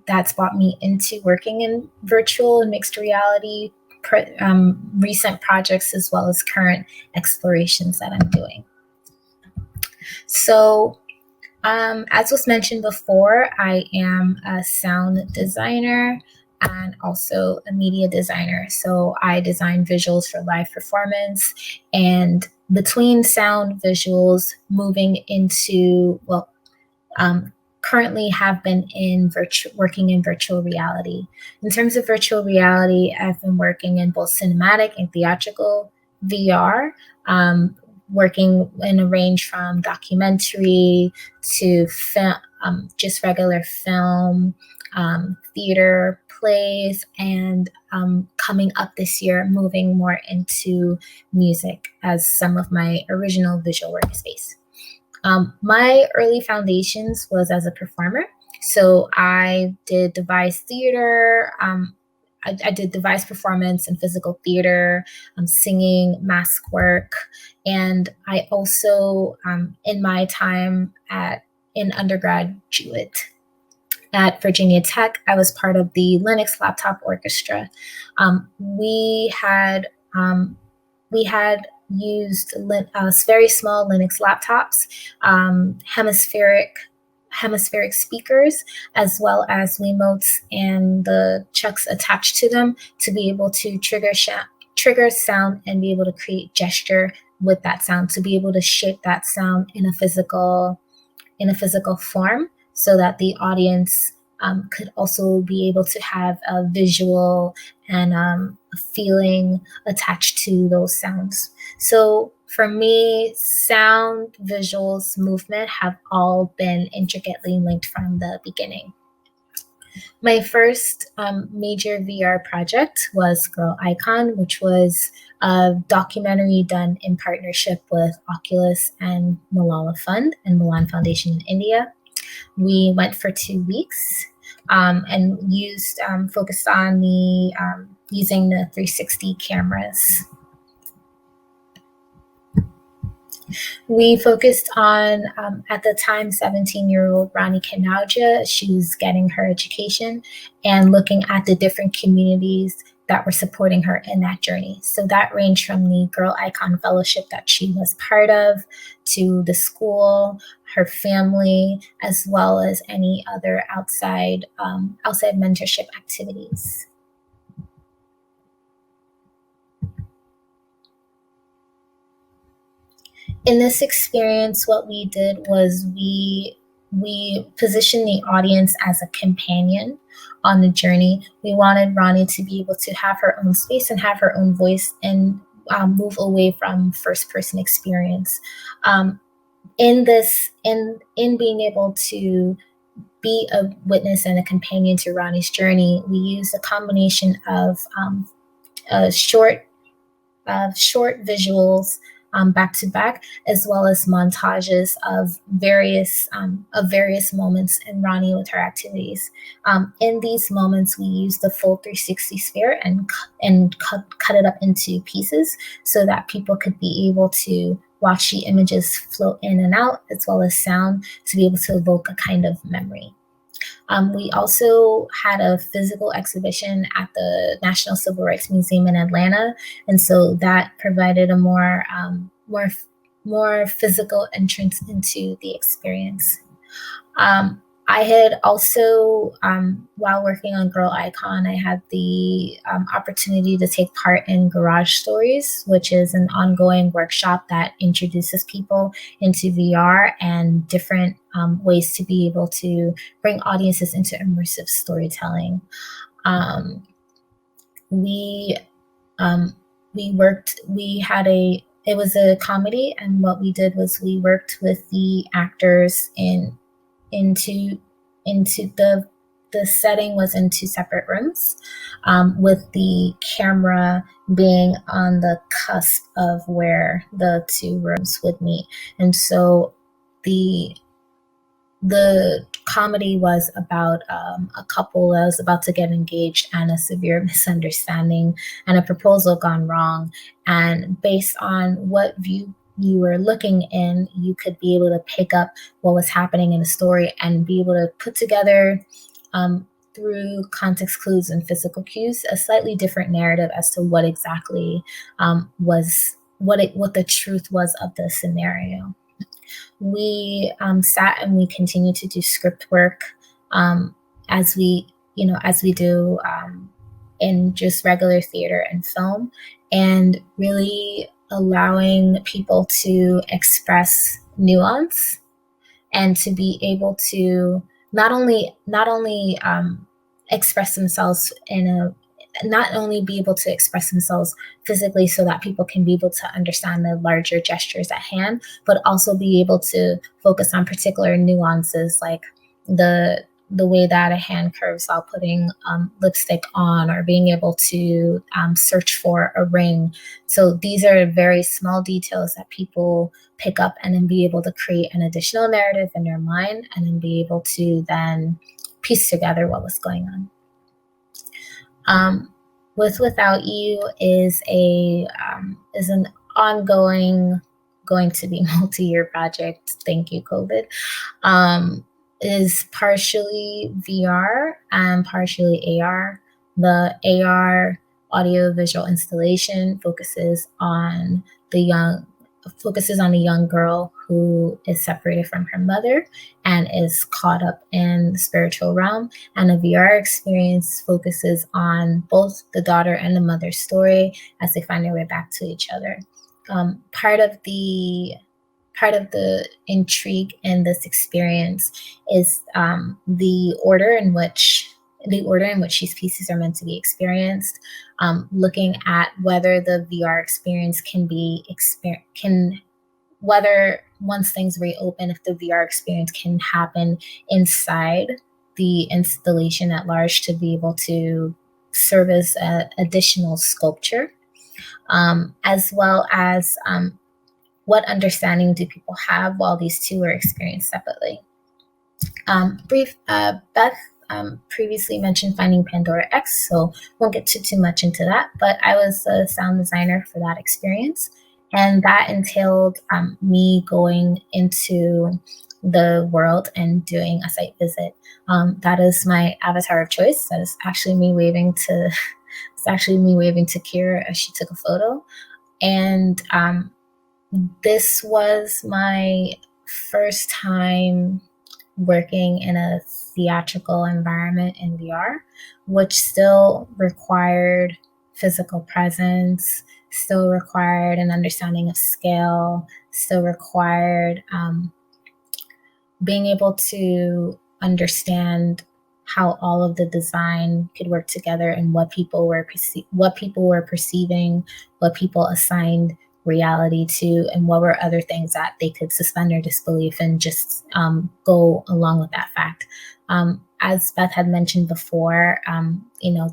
that's brought me into working in virtual and mixed reality, recent projects, as well as current explorations that I'm doing. So as was mentioned before, I am a sound designer and also a media designer. So I design visuals for live performance, and between sound visuals, moving into, currently have been working in virtual reality. In terms of virtual reality, I've been working in both cinematic and theatrical VR, working in a range from documentary to film, just regular film, theater, plays, and coming up this year, moving more into music as some of my original visual workspace. My early foundations was as a performer. So I did devised theater, I did device performance and physical theater, singing, mask work. And I also, in my time in undergraduate at Virginia Tech, I was part of the Linux Laptop Orchestra. We had used very small Linux laptops, hemispheric speakers, as well as Wiimotes and the chucks attached to them to be able to trigger sound and be able to create gesture with that sound, to be able to shape that sound in a physical form, so that the audience could also be able to have a visual and a feeling attached to those sounds. So for me, sound, visuals, movement have all been intricately linked from the beginning. My first major VR project was Girl Icon, which was a documentary done in partnership with Oculus and Malala Fund and Milan Foundation in India. We went for 2 weeks and focused on using the 360 cameras. We focused on, at the time, 17-year-old Rani Kanauja. She was getting her education and looking at the different communities that were supporting her in that journey. So that ranged from the Girl Icon Fellowship that she was part of, to the school, her family, as well as any other outside mentorship activities. In this experience, what we did was we positioned the audience as a companion on the journey. We wanted Rani to be able to have her own space and have her own voice, and move away from first-person experience. In being able to be a witness and a companion to Rani's journey, we used a combination of short visuals back to back, as well as montages of various moments in Rani with her activities. In these moments, we used the full 360 sphere and cut it up into pieces so that people could be able to watch the images float in and out, as well as sound, to be able to evoke a kind of memory. We also had a physical exhibition at the National Civil Rights Museum in Atlanta, and so that provided a more physical entrance into the experience. I had also, while working on Girl Icon, I had the opportunity to take part in Garage Stories, which is an ongoing workshop that introduces people into VR and different ways to be able to bring audiences into immersive storytelling. We it was a comedy, and what we did was we worked with the actors into the setting was in two separate rooms, with the camera being on the cusp of where the two rooms would meet. And so the comedy was about a couple that was about to get engaged and a severe misunderstanding and a proposal gone wrong. And based on what view you were looking in, you could be able to pick up what was happening in the story and be able to put together, through context clues and physical cues, a slightly different narrative as to what exactly was what the truth was of the scenario. We sat and we continued to do script work, as we do in just regular theater and film, and really allowing people to express nuance and to be able to not only express themselves not only be able to express themselves physically so that people can be able to understand the larger gestures at hand, but also be able to focus on particular nuances, like the way that a hand curves while putting lipstick on, or being able to search for a ring. So these are very small details that people pick up and then be able to create an additional narrative in their mind, and then be able to then piece together what was going on. With Without You is an ongoing, going to be multi-year project. Thank you, COVID. Is partially VR and partially AR. The AR audio-visual installation focuses on a young girl who is separated from her mother and is caught up in the spiritual realm. And the VR experience focuses on both the daughter and the mother's story as they find their way back to each other. Part of the intrigue in this experience is the order in which these pieces are meant to be experienced, looking at whether the VR experience whether once things reopen, if the VR experience can happen inside the installation at large to be able to serve as additional sculpture, as well as what understanding do people have while these two are experienced separately. Beth previously mentioned Finding Pandora X, so won't get too much into that, but I was a sound designer for that experience, and that entailed me going into the world and doing a site visit. That is my avatar of choice. That is actually me waving to Kira as she took a photo. And this was my first time working in a theatrical environment in VR, which still required physical presence, still required an understanding of scale, still required being able to understand how all of the design could work together, and what people were perceiving, what people assigned reality to, and what were other things that they could suspend their disbelief and just go along with that fact. As Beth had mentioned before,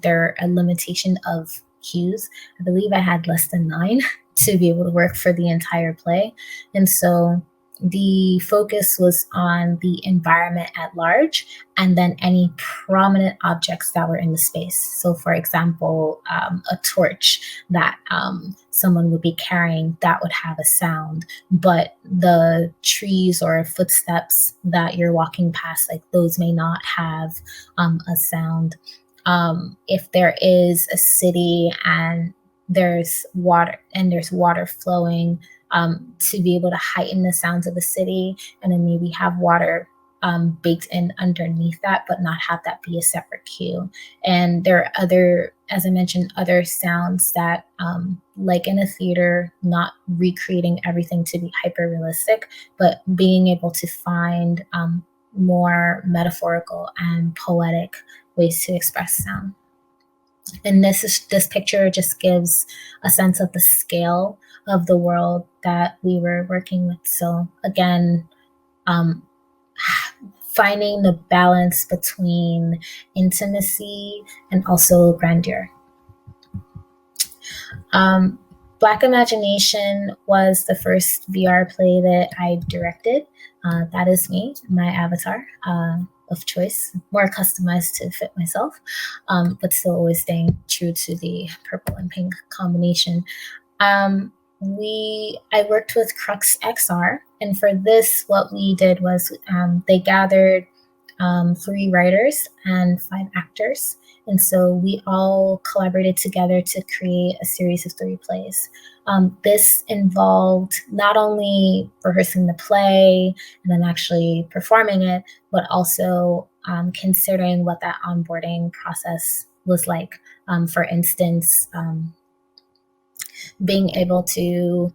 there are a limitation of cues. I believe I had less than 9 to be able to work for the entire play. And so the focus was on the environment at large, and then any prominent objects that were in the space. So for example, a torch that someone would be carrying that would have a sound, but the trees or footsteps that you're walking past, like those may not have a sound. If there is a city and there's water flowing, to be able to heighten the sounds of the city, and then maybe have water baked in underneath that, but not have that be a separate cue. And there are other, as I mentioned, other sounds that, like in a theater, not recreating everything to be hyper realistic, but being able to find more metaphorical and poetic ways to express sound. And this picture just gives a sense of the scale of the world that we were working with. So again, finding the balance between intimacy and also grandeur. Black Imagination was the first VR play that I directed. That is me, my avatar of choice, more customized to fit myself, but still always staying true to the purple and pink combination. I worked with Crux XR, and for this, what we did was they gathered 3 writers and 5 actors. And so we all collaborated together to create a series of 3 plays. This involved not only rehearsing the play and then actually performing it, but also considering what that onboarding process was like. For instance, being able to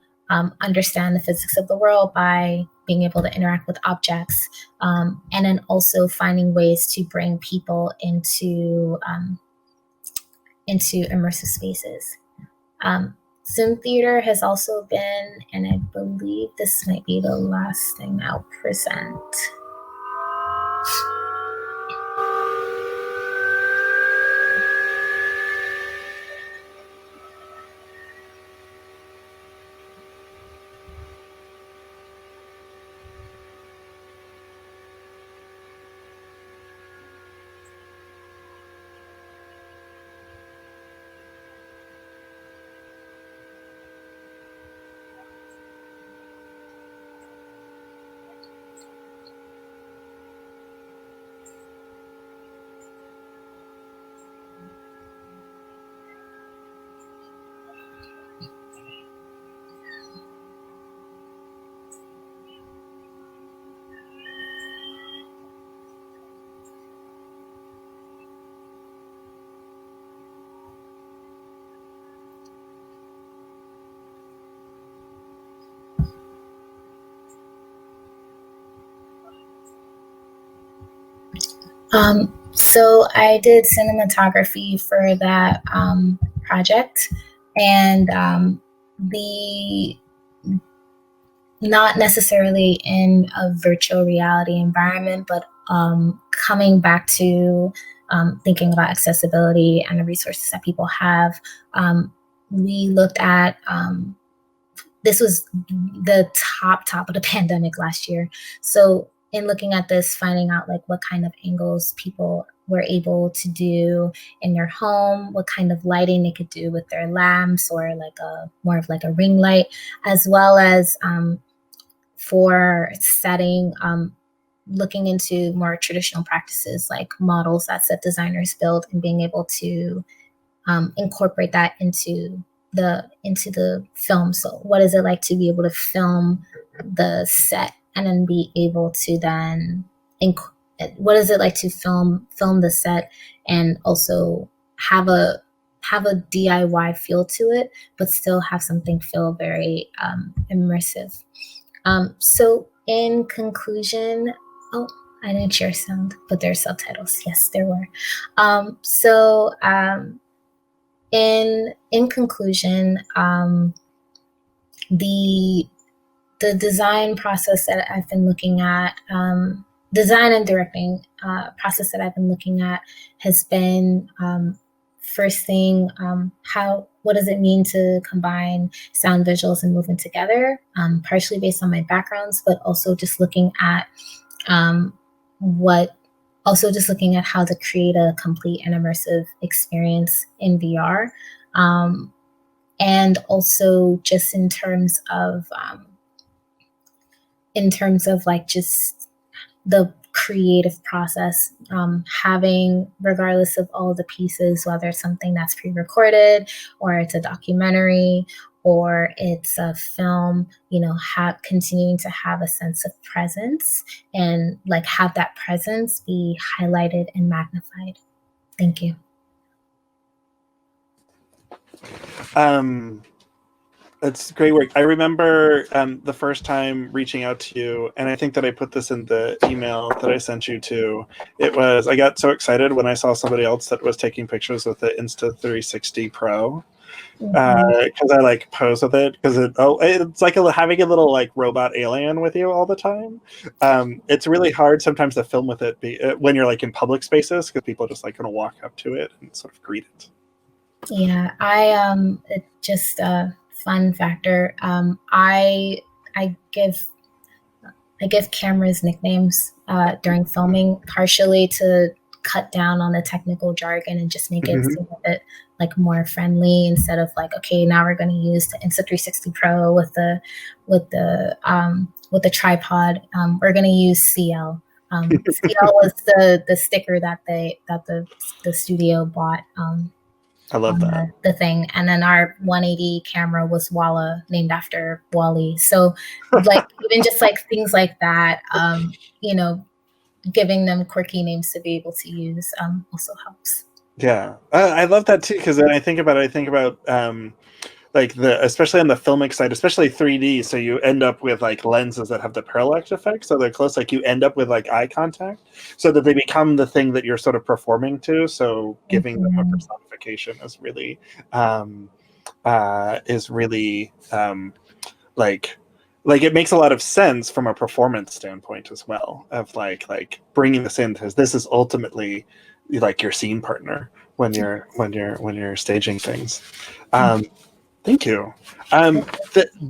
understand the physics of the world by being able to interact with objects, and then also finding ways to bring people into immersive spaces. Zoom Theater has also been, and I believe this might be the last thing I'll present. So I did cinematography for that project, and not necessarily in a virtual reality environment, but coming back to thinking about accessibility and the resources that people have. We looked at, this was the top of the pandemic last year. So in looking at this, finding out like what kind of angles people were able to do in their home, what kind of lighting they could do with their lamps, or like more of like a ring light, as well as for setting, looking into more traditional practices like models that set designers build, and being able to incorporate that into the film. So what is it like to be able to film the set and then be able to then what is it like to film the set and also have a DIY feel to it, but still have something feel very immersive. So in conclusion, oh, I didn't share sound, but there's subtitles. Yes, there were. In conclusion, the design process that I've been looking at, design and directing process that I've been looking at has been, first thing, what does it mean to combine sound, visuals, and movement together? Partially based on my backgrounds, but also just looking at how to create a complete and immersive experience in VR. And also just in terms of like just the creative process, having, regardless of all the pieces, whether it's something that's pre-recorded or it's a documentary or it's a film, continuing to have a sense of presence and like have that presence be highlighted and magnified. Thank you. It's great work. I remember the first time reaching out to you, and I think that I put this in the email that I sent you to. I got so excited when I saw somebody else that was taking pictures with the Insta360 Pro. Because I like pose with it because it's like having a little like robot alien with you all the time. It's really hard sometimes to film with it when you're like in public spaces because people just like gonna walk up to it and sort of greet it. Yeah, just a fun factor. I give cameras nicknames during filming, partially to cut down on the technical jargon and just make it seem a bit like more friendly instead of like, okay, now we're going to use the Insta360 Pro with the tripod. We're going to use CL. CL was the sticker that the studio bought. I love that. The thing. And then our 180 camera was Walla, named after Wally. So like even just like things like that, giving them quirky names to be able to use also helps. Yeah, I love that too, because when I think about like especially on the filmic side, especially 3D, so you end up with like lenses that have the parallax effect, so they're close, like you end up with like eye contact, so that they become the thing that you're sort of performing to. So giving them a personification is really like it makes a lot of sense from a performance standpoint as well, of like bringing this in, because this is ultimately like your scene partner when you're staging things. Thank you. I'm gonna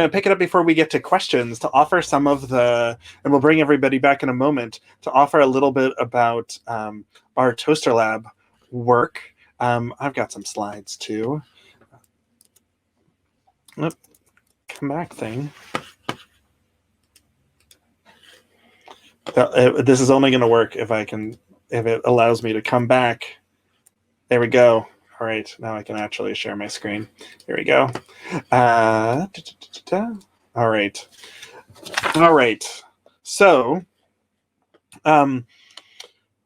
pick it up before we get to questions to offer some of the, and we'll bring everybody back in a moment to offer a little bit about our Toasterlab work. I've got some slides too. Come back thing. This is only going to work if it allows me to come back. There we go. All right, now I can actually share my screen. Here we go. All right. So,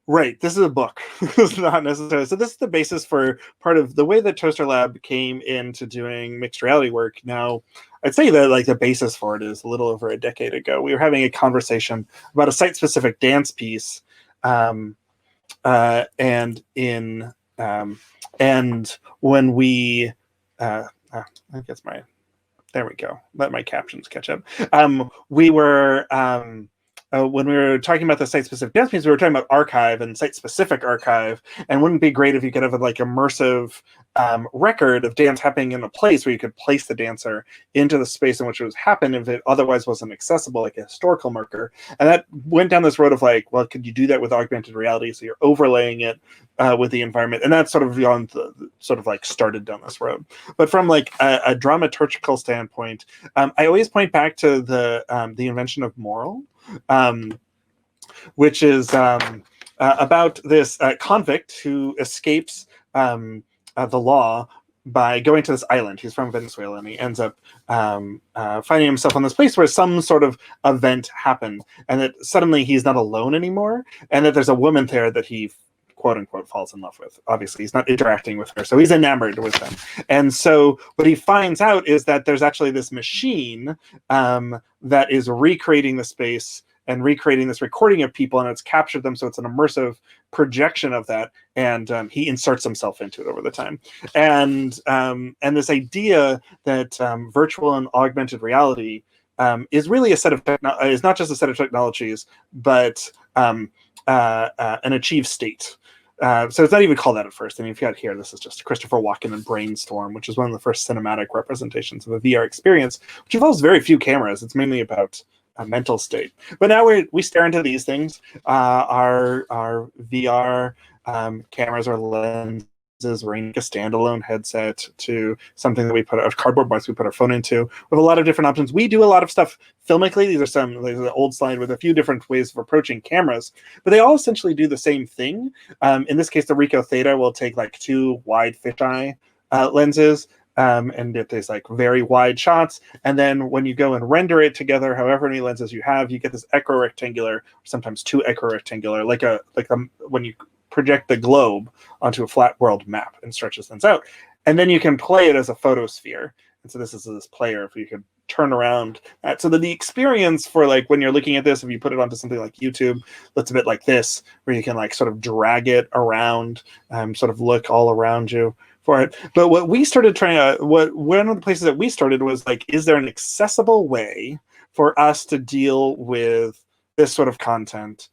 right, this is a book. This is not necessarily. So this is the basis for part of the way that Toasterlab came into doing mixed reality work. Now, I'd say that like the basis for it is a little over a decade ago. We were having a conversation about a site-specific dance piece, and when we, I guess there we go. Let my captions catch up. We were. When we were talking about the site-specific dance piece, we were talking about archive and site-specific archive, and wouldn't it be great if you could have a like immersive record of dance happening in a place where you could place the dancer into the space in which it was happened if it otherwise wasn't accessible, like a historical marker. And that went down this road of like, well, could you do that with augmented reality? So you're overlaying it with the environment, and that's sort of beyond sort of like started down this road. But from like a dramaturgical standpoint, I always point back to the invention of moral. Which is about this convict who escapes the law by going to this island. He's from Venezuela, and he ends up finding himself on this place where some sort of event happened, and that suddenly he's not alone anymore, and that there's a woman there that he quote unquote falls in love with. Obviously, he's not interacting with her, so he's enamored with them. And so what he finds out is that there's actually this machine that is recreating the space and recreating this recording of people, and it's captured them, so it's an immersive projection of that, and he inserts himself into it over the time. And this idea that virtual and augmented reality is really a set of is not just a set of technologies, but an achieved state. So it's not even called that at first. And you've got here, this is just Christopher Walken and Brainstorm, which is one of the first cinematic representations of a VR experience, which involves very few cameras. It's mainly about a mental state. But now we stare into these things. Our VR cameras or lenses range a standalone headset to something that we put a cardboard box we put our phone into. We have a lot of different options. We do a lot of stuff filmically. These are some like the old slide with a few different ways of approaching cameras, but they all essentially do the same thing. In this case, the Ricoh Theta will take like 2 wide fisheye lenses, and it takes like very wide shots. And then when you go and render it together, however many lenses you have, you get this equirectangular, sometimes 2 equirectangular, like when you project the globe onto a flat world map and stretches things out. And then you can play it as a photosphere. And so this is this player, if you could turn around. So that the experience for like when you're looking at this, if you put it onto something like YouTube, looks a bit like this, where you can like sort of drag it around, sort of look all around you for it. But what we started trying to, one of the places that we started was like, is there an accessible way for us to deal with this sort of content?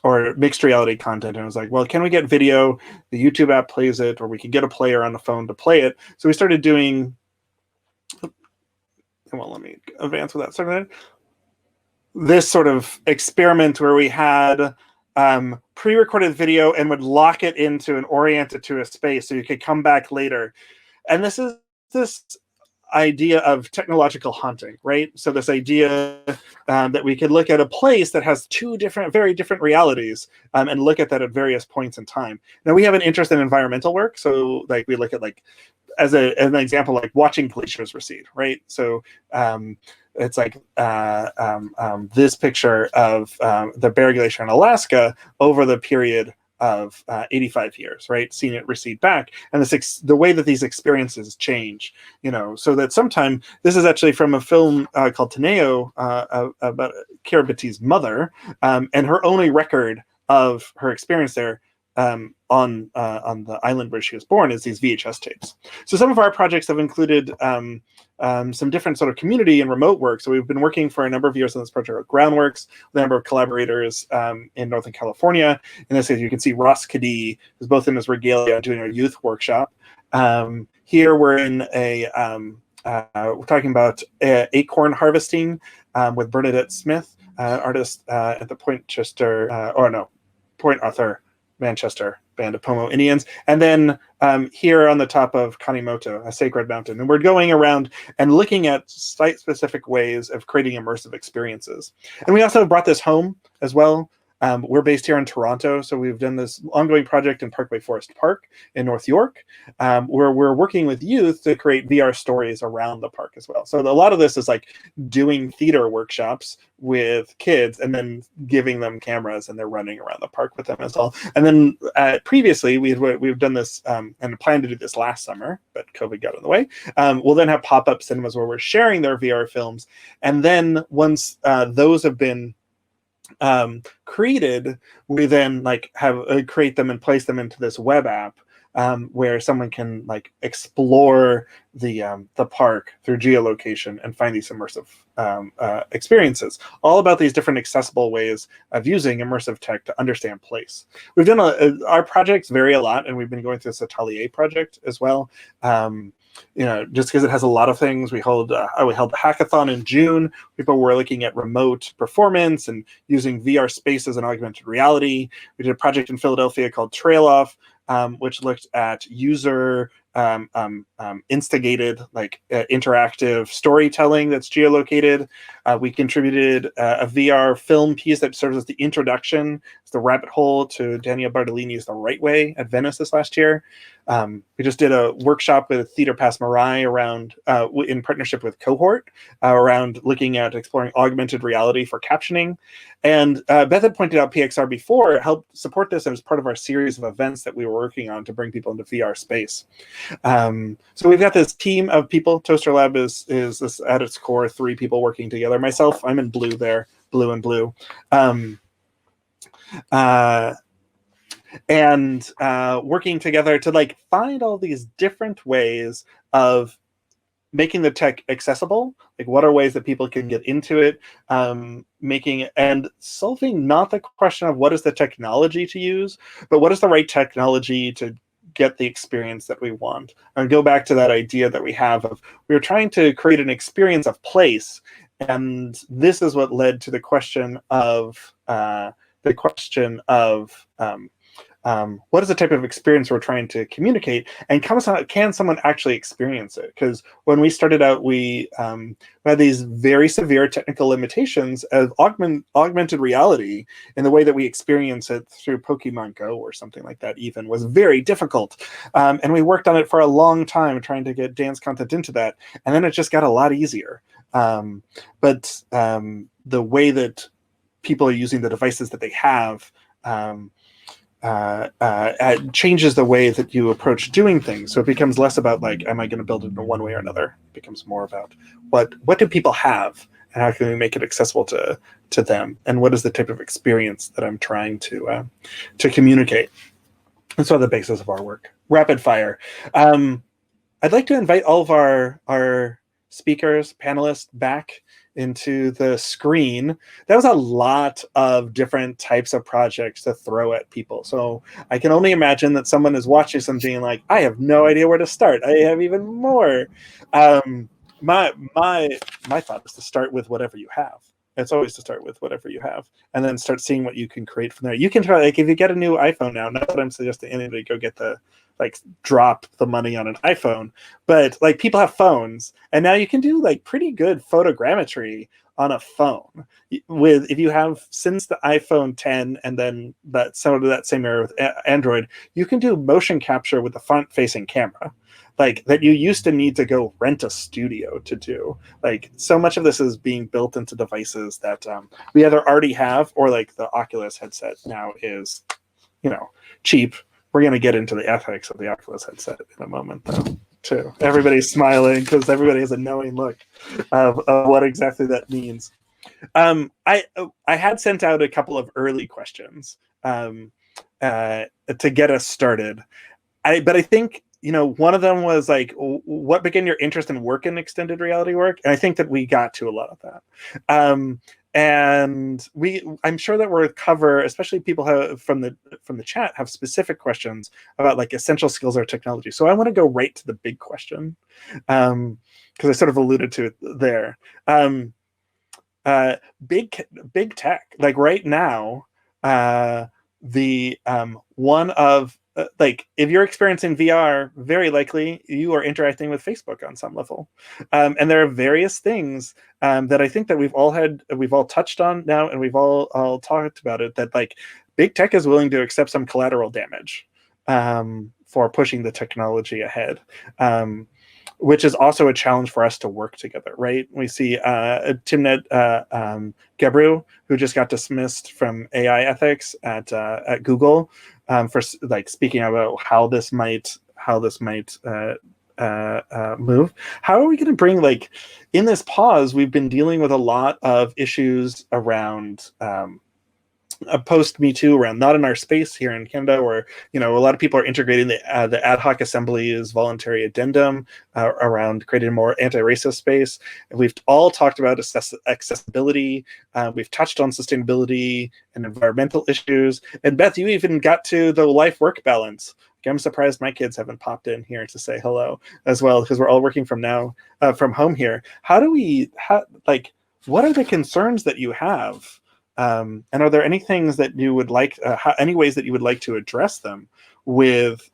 Or mixed reality content, and I was like, well, can we get video? The YouTube app plays it, or we can get a player on the phone to play it. So we started doing, well, let me advance with that. Started this sort of experiment where we had pre-recorded video and would lock it into and orient it to a space so you could come back later. And this is this idea of technological haunting, right? So this idea that we could look at a place that has 2 very different realities, and look at that at various points in time. Now we have an interest in environmental work, so like we look at like as an example, like watching glaciers recede, right? So it's like this picture of the Bear Glacier in Alaska over the period of 85 years, right? Seeing it recede back, and the way that these experiences change, so that sometime, this is actually from a film called Teneo, about Kirabity's mother, and her only record of her experience there on the island where she was born is these VHS tapes. So some of our projects have included some different sort of community and remote work. So we've been working for a number of years on this project with Groundworks, with a number of collaborators in Northern California. In this case, you can see Ross Kadee, who's both in his regalia, doing a youth workshop. Here we're in we're talking about acorn harvesting with Bernadette Smith, artist at the Point Arthur Manchester Band of Pomo Indians. And then here on the top of Kanimoto, a sacred mountain. And we're going around and looking at site-specific ways of creating immersive experiences. And we also brought this home as well. We're based here in Toronto, so we've done this ongoing project in Parkway Forest Park in North York, where we're working with youth to create VR stories around the park as well. So a lot of this is like doing theater workshops with kids and then giving them cameras and they're running around the park with them as well. And then previously we've done this and planned to do this last summer, but COVID got in the way. We'll then have pop-up cinemas where we're sharing their VR films. And then once those have been created, we then like have create them and place them into this web app where someone can like explore the park through geolocation and find these immersive experiences, all about these different accessible ways of using immersive tech to understand place. We've done our projects vary a lot, and we've been going through this Atelier project as well. Just because it has a lot of things. We held a hackathon in June. People were looking at remote performance and using VR spaces and augmented reality. We did a project in Philadelphia called Trail Off, which looked at user instigated interactive storytelling that's geolocated. We contributed a VR film piece that serves as the introduction, it's the rabbit hole to Daniel Bartolini's The Right Way at Venice this last year. We just did a workshop with Theater Pass Marai around, in partnership with Cohort, around looking at exploring augmented reality for captioning. And Beth had pointed out PXR before, helped support this as part of our series of events that we were working on to bring people into VR space. So we've got this team of people. Toasterlab is this, at its core, 3 people working together. Myself, I'm in blue there, blue and blue. And working together to find all these different ways of making the tech accessible. What are ways that people can get into it, making and solving not the question of what is the technology to use, but what is the right technology to get the experience that we want. And go back to that idea that we have of we're trying to create an experience of place, and this is what led to the question of what is the type of experience we're trying to communicate, and can someone actually experience it? Because when we started out, we had these very severe technical limitations of augmented reality, in the way that we experience it through Pokemon Go or something like that even was very difficult. And we worked on it for a long time trying to get dance content into that, and then it just got a lot easier. But the way that people are using the devices that they have changes the way that you approach doing things. So it becomes less about like, am I going to build it in one way or another? It becomes more about what do people have, and how can we make it accessible to them, and what is the type of experience that I'm trying to communicate. And so the basis of our work. Rapid fire. I'd like to invite all of our speakers, panelists back into the screen. That was a lot of different types of projects to throw at people. So I can only imagine that someone is watching something like, I have no idea where to start. I have even more. My thought is to start with whatever you have. It's always to start with whatever you have, and then start seeing what you can create from there. You can try, like, if you get a new iPhone now, not that I'm suggesting anybody go get drop the money on an iPhone, but like, people have phones, and now you can do like pretty good photogrammetry on a phone if you have, since the iPhone 10 and then that same era with Android, you can do motion capture with the front facing camera, like that you used to need to go rent a studio to do. Like, so much of this is being built into devices that we either already have, or like the Oculus headset now is, cheap. We're going to get into the ethics of the Oculus headset in a moment, though, too. Everybody's smiling because everybody has a knowing look of what exactly that means. I had sent out a couple of early questions to get us started. But I think, one of them was like, what began your interest in work in extended reality work? And I think that we got to a lot of that. And I'm sure that we'll cover, especially people from the chat have specific questions about like essential skills or technology. So I want to go right to the big question, because I sort of alluded to it there. Big tech, like right now, one of like, if you're experiencing VR, very likely you are interacting with Facebook on some level, and there are various things that I think that we've all touched on now, and we've all talked about it, that like big tech is willing to accept some collateral damage for pushing the technology ahead, which is also a challenge for us to work together, right? We see Timnit Gebru, who just got dismissed from AI ethics at Google, for like speaking about how this might move. How are we going to bring, like, in this pause, we've been dealing with a lot of issues around post Me Too, around not in our space here in Canada, where a lot of people are integrating the ad hoc assembly's voluntary addendum around creating a more anti-racist space. And we've all talked about accessibility. We've touched on sustainability and environmental issues. And Beth, you even got to the life-work balance. I'm surprised my kids haven't popped in here to say hello as well, because we're all working from home here. What are the concerns that you have? And are there any things that you would like, any ways that you would like to address them with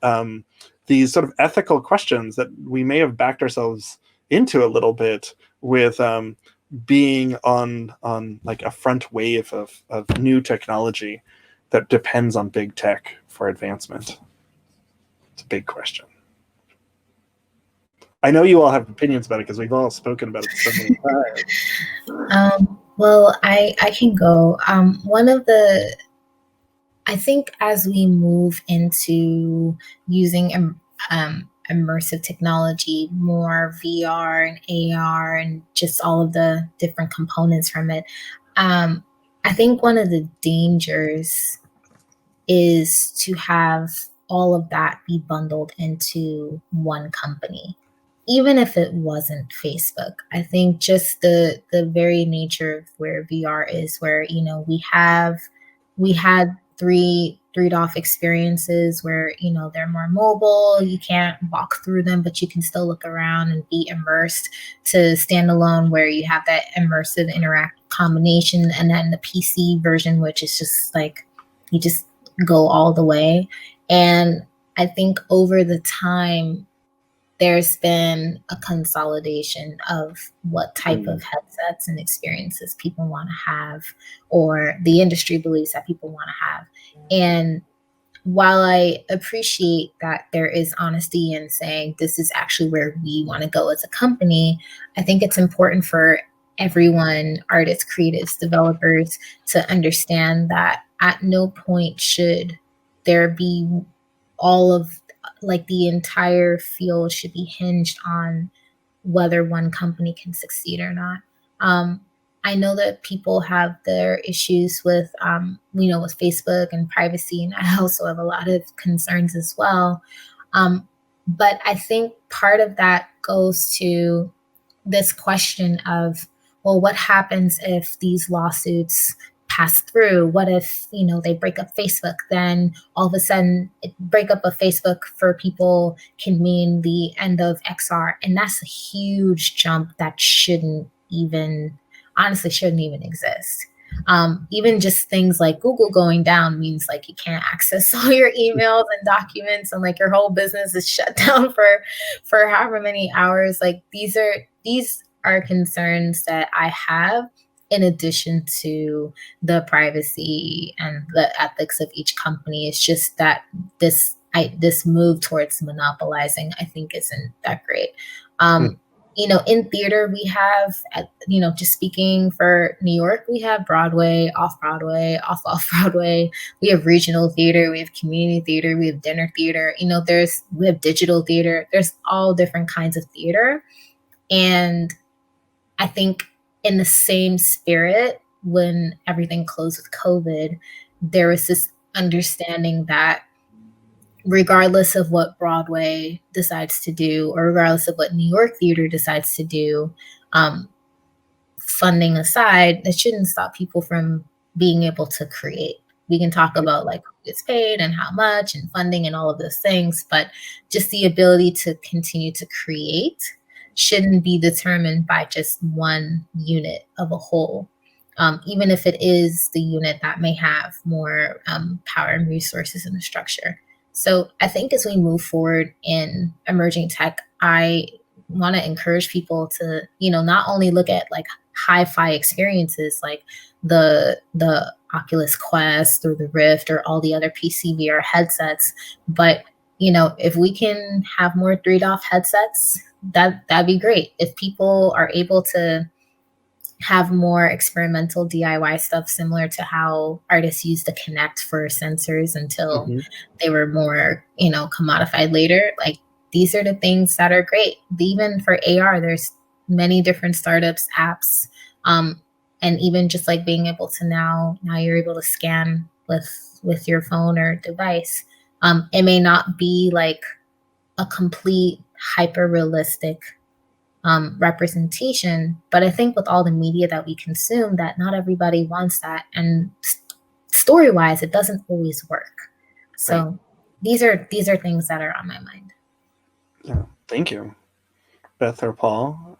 these sort of ethical questions that we may have backed ourselves into a little bit with being on like a front wave of new technology that depends on big tech for advancement? It's a big question. I know you all have opinions about it because we've all spoken about it so many times. Well, I can go. I think as we move into using immersive technology, more VR and AR, and just all of the different components from it, I think one of the dangers is to have all of that be bundled into one company. Even if it wasn't Facebook, I think just the very nature of where VR is, where we had three off experiences where they're more mobile. You can't walk through them, but you can still look around and be immersed. To standalone, where you have that immersive interact combination, and then the PC version, which is just like you just go all the way. And I think over the time, there's been a consolidation of what type of headsets and experiences people want to have, or the industry believes that people want to have. And while I appreciate that there is honesty in saying this is actually where we want to go as a company, I think it's important for everyone, artists, creatives, developers, to understand that at no point should there be all of, like, the entire field should be hinged on whether one company can succeed or not. I know that people have their issues with, with Facebook and privacy, and I also have a lot of concerns as well. But I think part of that goes to this question of, well, what happens if these lawsuits pass through? What if, they break up Facebook? Then all of a sudden, break up of Facebook for people can mean the end of XR. And that's a huge jump that shouldn't even exist. Even just things like Google going down means like you can't access all your emails and documents, and like your whole business is shut down for however many hours. Like these are concerns that I have, in addition to the privacy and the ethics of each company. It's just that this move towards monopolizing, I think, isn't that great. In theater, we have, just speaking for New York, we have Broadway, off-Broadway, off-Broadway. We have regional theater, we have community theater, we have dinner theater. We have digital theater. There's all different kinds of theater. And I think in the same spirit, when everything closed with COVID, there was this understanding that regardless of what Broadway decides to do, or regardless of what New York theater decides to do, funding aside, that shouldn't stop people from being able to create. We can talk about like who gets paid and how much and funding and all of those things, but just the ability to continue to create shouldn't be determined by just one unit of a whole, even if it is the unit that may have more power and resources in the structure. So I think as we move forward in emerging tech, I want to encourage people to, not only look at like hi-fi experiences like the Oculus Quest or the Rift or all the other PC VR headsets, but if we can have more 3DOF headsets, that'd be great. If people are able to have more experimental DIY stuff, similar to how artists used the Kinect for sensors until they were more, commodified later. Like, these are the things that are great. Even for AR, there's many different startups, apps, and even just like being able to now you're able to scan with your phone or device. It may not be like a complete hyper realistic representation, but I think with all the media that we consume, that not everybody wants that, and story-wise, it doesn't always work. So right. These are things that are on my mind. Yeah, thank you, Beth or Paul,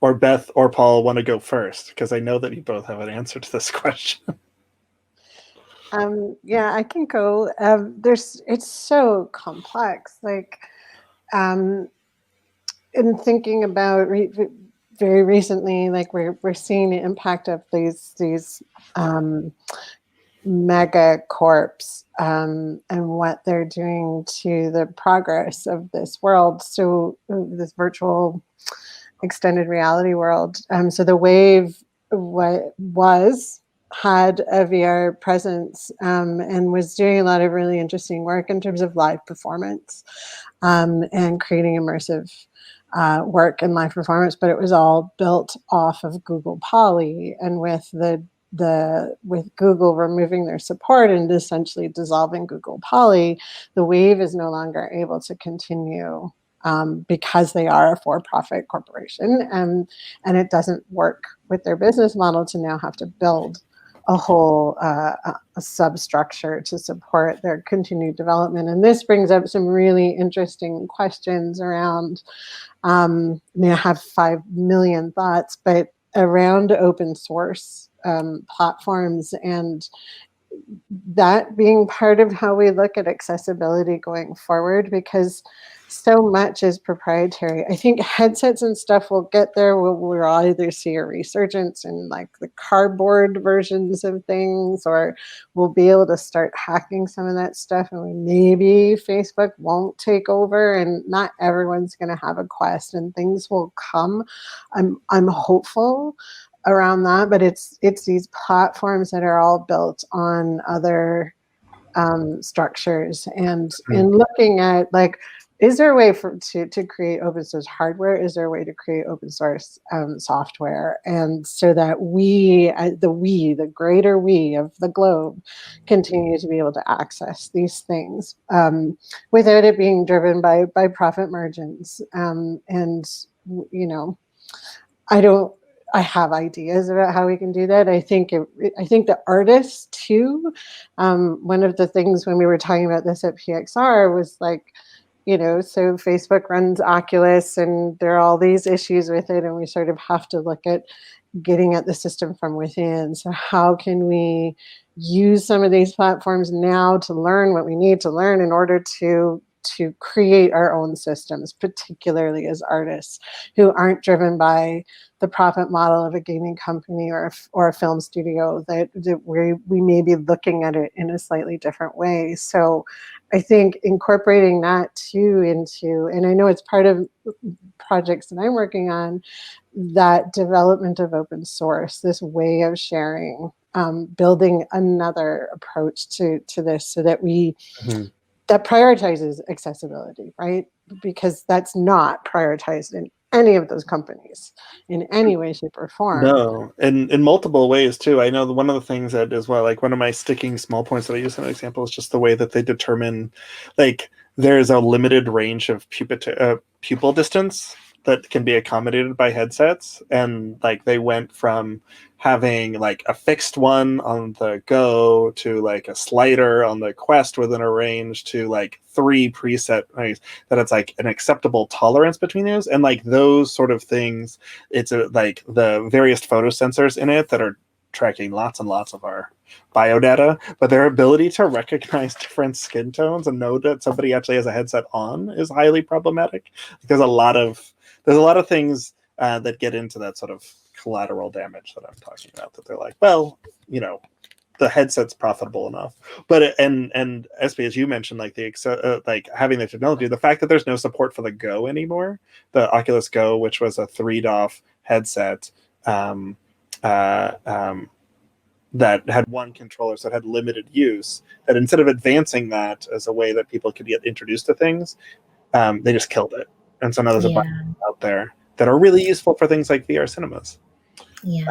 or Beth or Paul want to go first, because I know that you both have an answer to this question. Yeah, I can go. It's so complex. Like, in thinking about very recently, like we're seeing the impact of these mega corps and what they're doing to the progress of this world. So this virtual extended reality world. So the Wave had a VR presence and was doing a lot of really interesting work in terms of live performance and creating immersive work and live performance, but it was all built off of Google Poly, and with with Google removing their support and essentially dissolving Google Poly, the Wave is no longer able to continue because they are a for-profit corporation, and it doesn't work with their business model to now have to build a whole a substructure to support their continued development. And this brings up some really interesting questions around, I have 5 million thoughts, but around open source platforms and that being part of how we look at accessibility going forward, because so much is proprietary. I think headsets and stuff will get there. We'll either see a resurgence in like the cardboard versions of things, or we'll be able to start hacking some of that stuff, and maybe Facebook won't take over and not everyone's going to have a Quest and things will come. I'm hopeful around that, but it's these platforms that are all built on other structures, and looking at like, is there a way to create open source hardware? Is there a way to create open source software? And so that the greater we of the globe continue to be able to access these things without it being driven by profit margins. And, you know, I have ideas about how we can do that. I think the artists too. One of the things when we were talking about this at PXR was like, you know, so Facebook runs Oculus and there are all these issues with it, and we sort of have to look at getting at the system from within. So how can we use some of these platforms now to learn what we need to learn in order to create our own systems, particularly as artists who aren't driven by the profit model of a gaming company or a film studio, that we may be looking at it in a slightly different way. So I think incorporating that too into, and I know it's part of projects that I'm working on, that development of open source, this way of sharing, building another approach to this so that we that prioritizes accessibility, right? Because that's not prioritized in any of those companies in any way, shape, or form. No, and in multiple ways too. I know one of the things that is, well, like one of my sticking small points that I use as an example is just the way that they determine, like, there's a limited range of pupil distance that can be accommodated by headsets, and like they went from having like a fixed one on the Go to like a slider on the Quest within a range to like 3 preset things, that it's like an acceptable tolerance between those, and like those sort of things. It's like the various photo sensors in it that are tracking lots and lots of our biodata, but their ability to recognize different skin tones and know that somebody actually has a headset on is highly problematic, because there's a lot of things that get into that sort of collateral damage that I'm talking about, that they're like, well, you know, the headset's profitable enough, but and SP, as you mentioned, like like having the technology, the fact that there's no support for the Go anymore, the Oculus Go, which was a 3DOF headset that had one controller, so it had limited use, that instead of advancing that as a way that people could get introduced to things, they just killed it. And so now there's a bunch out there that are really useful for things like VR cinemas. Hey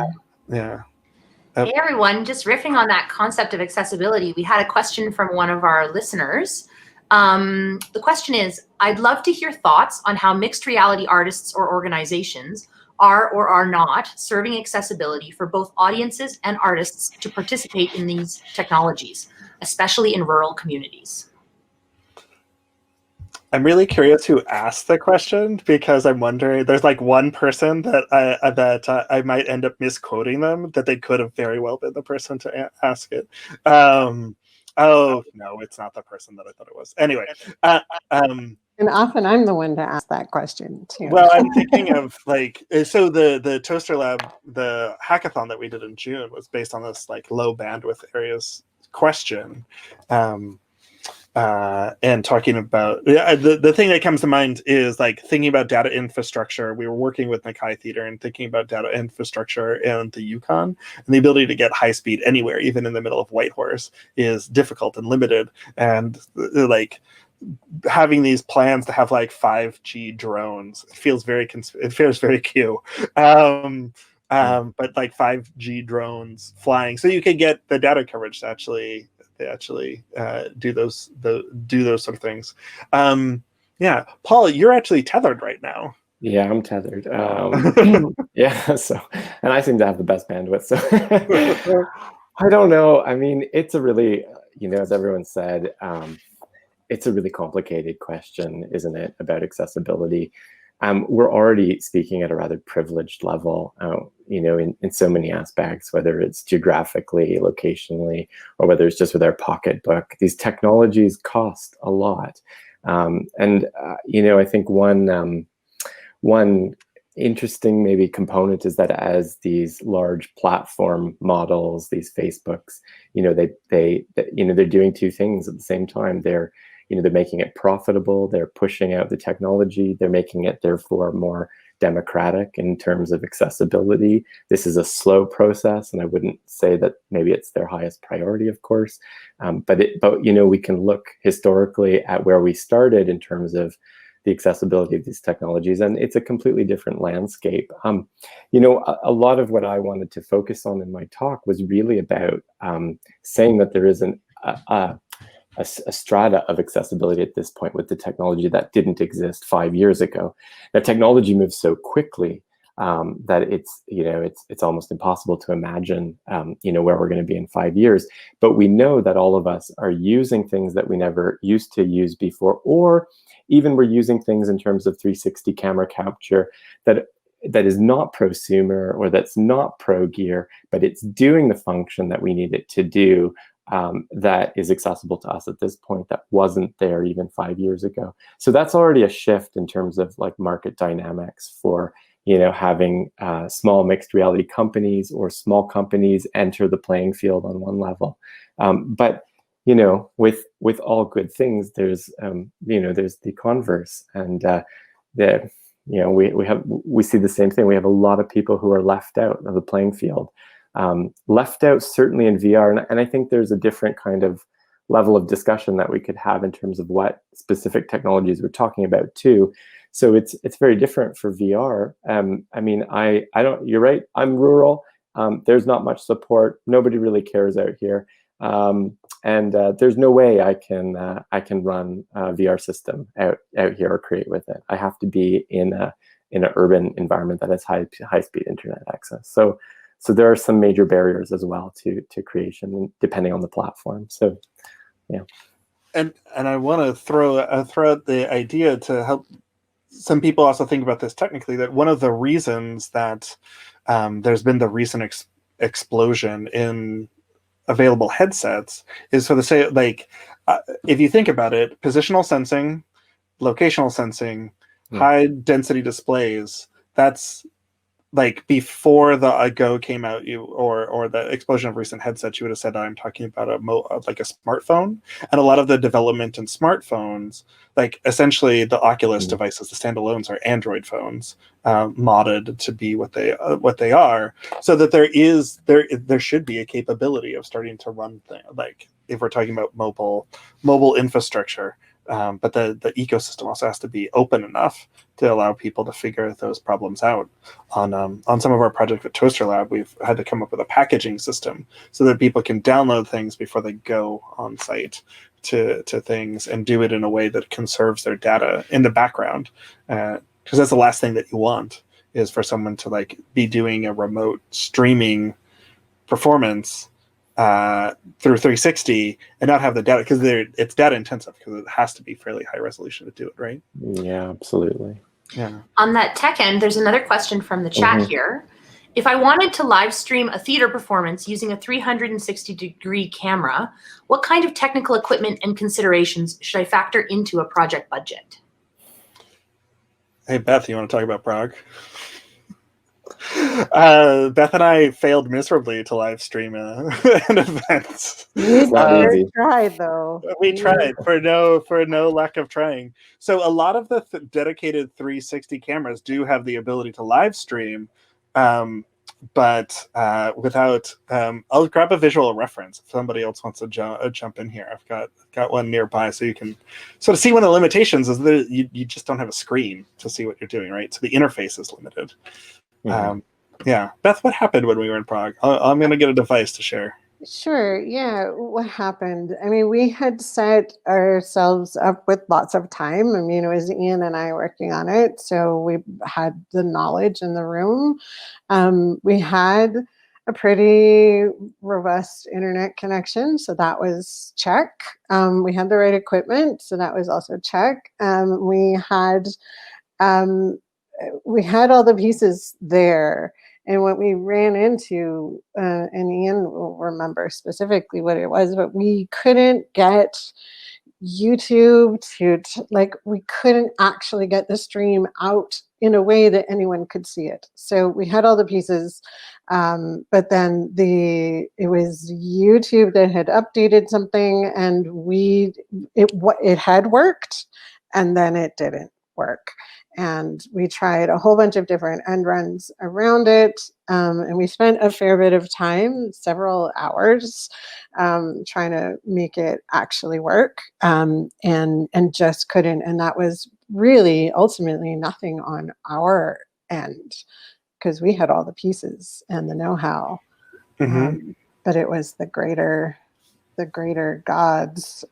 everyone, just riffing on that concept of accessibility, we had a question from one of our listeners. The question is, I'd love to hear thoughts on how mixed reality artists or organizations are or are not serving accessibility for both audiences and artists to participate in these technologies, especially in rural communities. I'm really curious who asked the question, because I'm wondering, there's like one person that I might end up misquoting them, that they could have very well been the person to ask it. Oh no, it's not the person that I thought it was. Anyway, and often I'm the one to ask that question too. Well, I'm thinking of like, so the Toasterlab, the hackathon that we did in June was based on this like low bandwidth areas question. And talking about the thing that comes to mind is like thinking about data infrastructure. We were working with Nakai Theater and thinking about data infrastructure in the Yukon, and the ability to get high speed anywhere, even in the middle of Whitehorse, is difficult and limited. And like having these plans to have like 5G drones, it feels very cute. But like 5G drones flying, so you can get the data coverage to actually do those sort of things. Yeah, Paul, you're actually tethered right now. Yeah, I'm tethered. Yeah, so, and I seem to have the best bandwidth. So I don't know. I mean, it's a really, as everyone said, it's a really complicated question, isn't it, about accessibility? we're already speaking at a rather privileged level, in so many aspects, whether it's geographically, locationally, or whether it's just with our pocketbook. These technologies cost a lot. I think one interesting maybe component is that as these large platform models, these Facebooks, they're doing two things at the same time. They're making it profitable, they're pushing out the technology, they're making it therefore more democratic in terms of accessibility. This is a slow process, and I wouldn't say that maybe it's their highest priority, of course, but we can look historically at where we started in terms of the accessibility of these technologies, and it's a completely different landscape. A lot of what I wanted to focus on in my talk was really about saying that there isn't a strata of accessibility at this point with the technology that didn't exist 5 years ago. Now, technology moves so quickly that it's almost impossible to imagine where we're going to be in 5 years. But we know that all of us are using things that we never used to use before, or even we're using things in terms of 360 camera capture that is not prosumer or that's not pro gear, but it's doing the function that we need it to do. That is accessible to us at this point that wasn't there even 5 years ago. So that's already a shift in terms of like market dynamics for having small mixed reality companies or small companies enter the playing field on one level. But with all good things, there's the converse, and we see the same thing. We have a lot of people who are left out of the playing field. Left out certainly in VR, and I think there's a different kind of level of discussion that we could have in terms of what specific technologies we're talking about too. So it's very different for VR. I don't. You're right. I'm rural. There's not much support. Nobody really cares out here, and there's no way I can run a VR system out here or create with it. I have to be in an urban environment that has high speed internet access. So there are some major barriers as well to creation, depending on the platform. So, yeah. And I want to throw out the idea to help some people also think about this technically, that one of the reasons that there's been the recent explosion in available headsets is for the sake, if you think about it, positional sensing, locational sensing, high density displays, that's like before the Go came out, or the explosion of recent headsets, you would have said I'm talking about a smartphone. And a lot of the development in smartphones, like essentially the Oculus devices, the standalones, are Android phones, modded to be what they are, so that there should be a capability of starting to run things, like if we're talking about mobile infrastructure. But the ecosystem also has to be open enough to allow people to figure those problems out. On some of our projects at Toasterlab, we've had to come up with a packaging system so that people can download things before they go on site to things, and do it in a way that conserves their data in the background. Because that's the last thing that you want, is for someone to be doing a remote streaming performance through 360 and not have the data, because it's data intensive, because it has to be fairly high resolution to do it, right? Yeah, absolutely. Yeah. On that tech end, there's another question from the chat here. If I wanted to live stream a theater performance using a 360-degree camera, what kind of technical equipment and considerations should I factor into a project budget? Hey, Beth, you want to talk about Prague? Beth and I failed miserably to live stream an event. We easy. tried though. We tried for no lack of trying. So a lot of the dedicated 360 cameras do have the ability to live stream, but without. I'll grab a visual reference if somebody else wants to jump in here. I've got one nearby, so you can sort of see one of the limitations is that you just don't have a screen to see what you're doing, right? So the interface is limited. Yeah, Beth, what happened when we were in Prague? I'm going to get a device to share. Sure. Yeah. What happened? I mean, we had set ourselves up with lots of time. I mean, it was Ian and I working on it, so we had the knowledge in the room. We had a pretty robust internet connection, so that was check. We had the right equipment, so that was also check. We had we had all the pieces there. And what we ran into, and Ian will remember specifically what it was, but we couldn't get YouTube like, we couldn't actually get the stream out in a way that anyone could see it. So we had all the pieces, but then it was YouTube that had updated something, and it had worked, and then it didn't work. And we tried a whole bunch of different end runs around it. And we spent a fair bit of time, several hours, trying to make it actually work, and just couldn't. And that was really ultimately nothing on our end, because we had all the pieces and the know-how. But it was the greater gods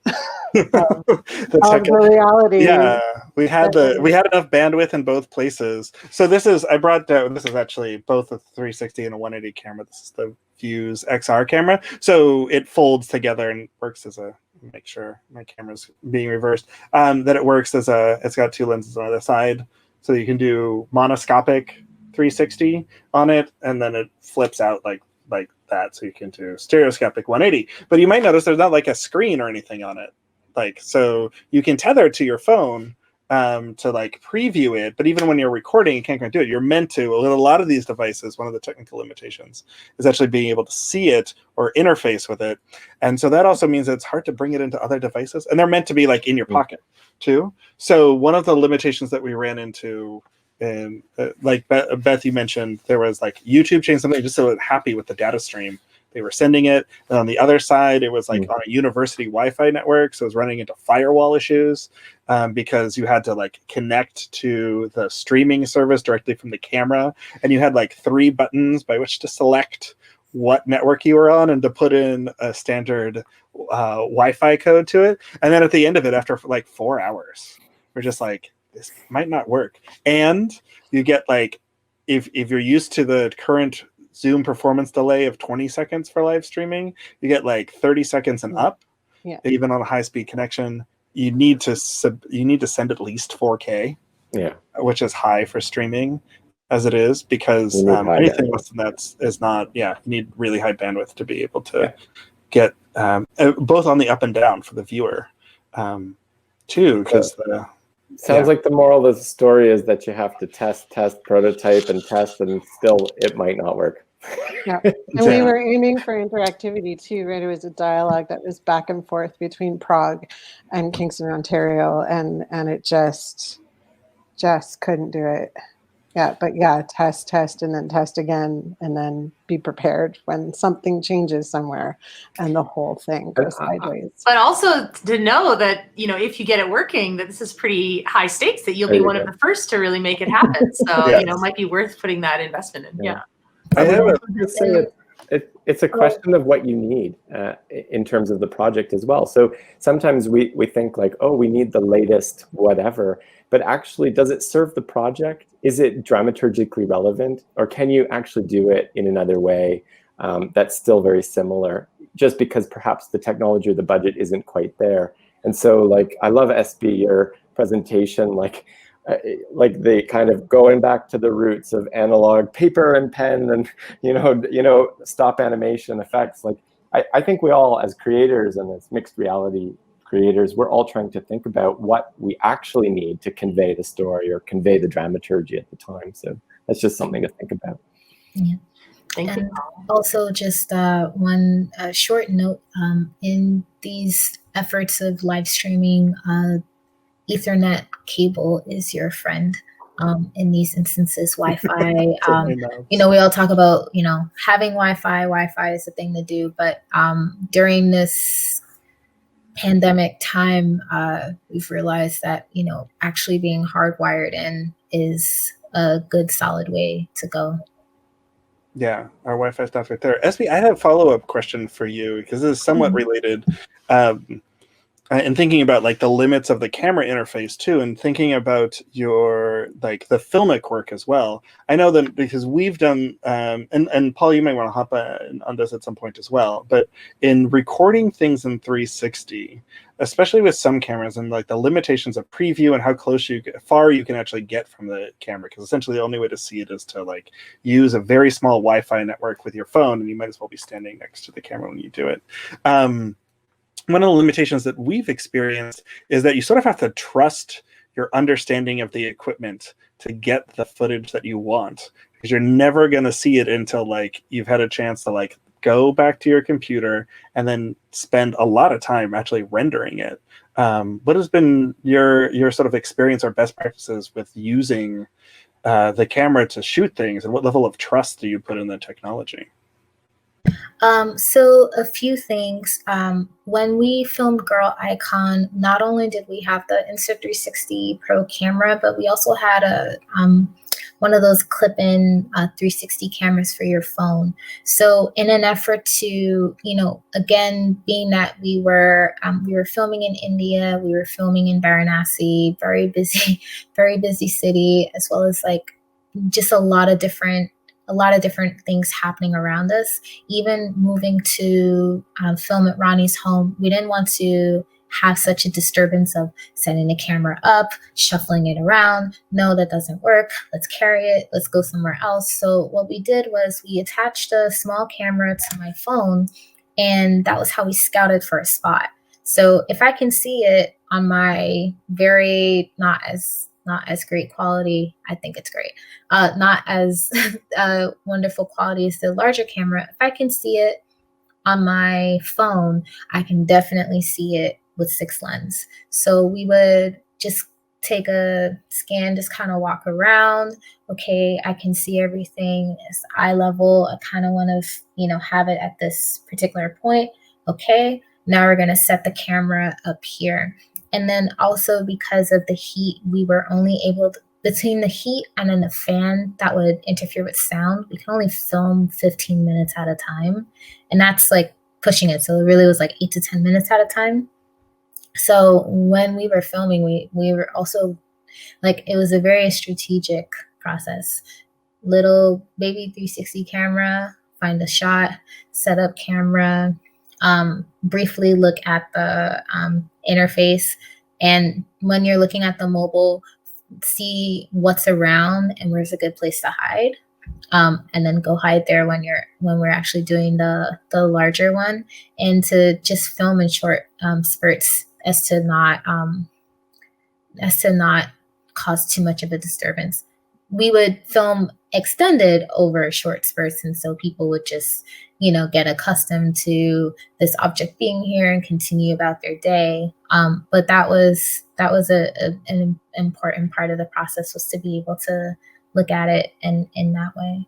of the reality. Yeah, we had enough bandwidth in both places. So this is actually both a 360 and a 180 camera. This is the Fuse XR camera. So it folds together and works as make sure my camera's being reversed. That it works it's got two lenses on either side, so you can do monoscopic 360 on it, and then it flips out like that, so you can do stereoscopic 180. But you might notice there's not like a screen or anything on it. So you can tether it to your phone to like preview it, but even when you're recording, you can't do it. You're meant to. A lot of these devices, one of the technical limitations is actually being able to see it or interface with it, and so that also means that it's hard to bring it into other devices, and they're meant to be like in your pocket too. So one of the limitations that we ran into, and like Beth, you mentioned, there was like YouTube changed something just so happy with the data stream. They were sending it, and on the other side, it was like on a university Wi-Fi network, so it was running into firewall issues because you had to like connect to the streaming service directly from the camera, and you had like 3 buttons by which to select what network you were on and to put in a standard Wi-Fi code to it. And then at the end of it, after like 4 hours, we're just like, this might not work. And you get like, if you're used to the current Zoom performance delay of 20 seconds for live streaming, you get like 30 seconds and up. Yeah. Even on a high-speed connection, you need to send at least 4K, which is high for streaming as it is, because anything less than that is not. You need really high bandwidth to be able to get both on the up and down for the viewer too, because sounds like the moral of the story is that you have to test, prototype, and test, and still it might not work. Yeah, and we were aiming for interactivity too, right? It was a dialogue that was back and forth between Prague and Kingston, Ontario, and it just couldn't do it. Yeah, but test, and then test again, and then be prepared when something changes somewhere and the whole thing goes sideways. But also to know that, if you get it working, that this is pretty high stakes, that you'll be one of the first to really make it happen. So, it might be worth putting that investment in. Yeah. I would just say it's a question of what you need in terms of the project as well. So sometimes we think like, oh, we need the latest whatever, but actually, does it serve the project? Is it dramaturgically relevant? Or can you actually do it in another way that's still very similar, just because perhaps the technology or the budget isn't quite there? And so like, I love SB, your presentation, like the kind of going back to the roots of analog paper and pen and stop animation effects. Like I think we all, as creators and as mixed reality creators, we're all trying to think about what we actually need to convey the story or convey the dramaturgy at the time. So that's just something to think about. Yeah. Thank you. Also, just one short note, in these efforts of live streaming, Ethernet cable is your friend in these instances. Wi-Fi, we all talk about, having Wi-Fi. Wi-Fi is the thing to do, but during this pandemic time, we've realized that, actually being hardwired in is a good solid way to go. Yeah, our Wi-Fi stuff right there. SB, I have a follow-up question for you, because this is somewhat related. and thinking about like the limits of the camera interface too, and thinking about your like the filmic work as well. I know that because we've done and Paul, you might want to hop on this at some point as well, but in recording things in 360, especially with some cameras, and like the limitations of preview and how far you can actually get from the camera, because essentially the only way to see it is to like use a very small Wi-Fi network with your phone, and you might as well be standing next to the camera when you do it. One of the limitations that we've experienced is that you sort of have to trust your understanding of the equipment to get the footage that you want, because you're never going to see it until like you've had a chance to like go back to your computer and then spend a lot of time actually rendering it. What has been your sort of experience or best practices with using the camera to shoot things, and what level of trust do you put in the technology? So a few things. When we filmed Girl Icon, not only did we have the Insta360 Pro camera, but we also had one of those clip-in 360 cameras for your phone. So in an effort to, again, being that we were filming in India, we were filming in Varanasi, very busy city, as well as like just a lot of different things happening around us. Even moving to film at Ronnie's home, we didn't want to have such a disturbance of setting the camera up, shuffling it around. No, that doesn't work. Let's carry it. Let's go somewhere else. So what we did was we attached a small camera to my phone, and that was how we scouted for a spot. So if I can see it on my very not as great quality, I think it's great, not as wonderful quality as the larger camera, if I can see it on my phone, I can definitely see it with 6 lens. So we would just take a scan, just kind of walk around. Okay, I can see everything. It's eye level. I kind of want to, have it at this particular point. Okay, now we're going to set the camera up here. And then also because of the heat, we were only able to, between the heat and then the fan that would interfere with sound, we can only film 15 minutes at a time. And that's like pushing it. So it really was like 8 to 10 minutes at a time. So when we were filming, we were also like, it was a very strategic process. Little baby 360 camera, find a shot, set up camera, briefly look at the interface. And when you're looking at the mobile, see what's around and where's a good place to hide. And then go hide there when we're actually doing the larger one, and to just film in short spurts as to not cause too much of a disturbance. We would film extended over short spurts, and so people would just get accustomed to this object being here and continue about their day. But that was an important part of the process, was to be able to look at it in that way.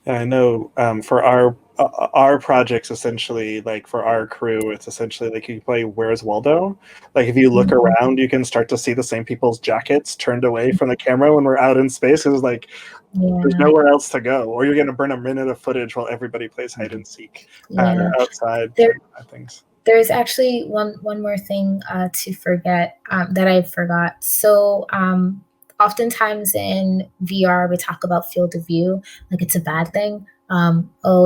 I know for our projects, essentially, like for our crew, it's essentially like you play Where's Waldo. Like if you look around, you can start to see the same people's jackets turned away from the camera when we're out in space. It's like there's nowhere else to go, or you're going to burn a minute of footage while everybody plays hide and seek outside. Things. There's actually one more thing to forget that I forgot. So oftentimes in VR, we talk about field of view like it's a bad thing.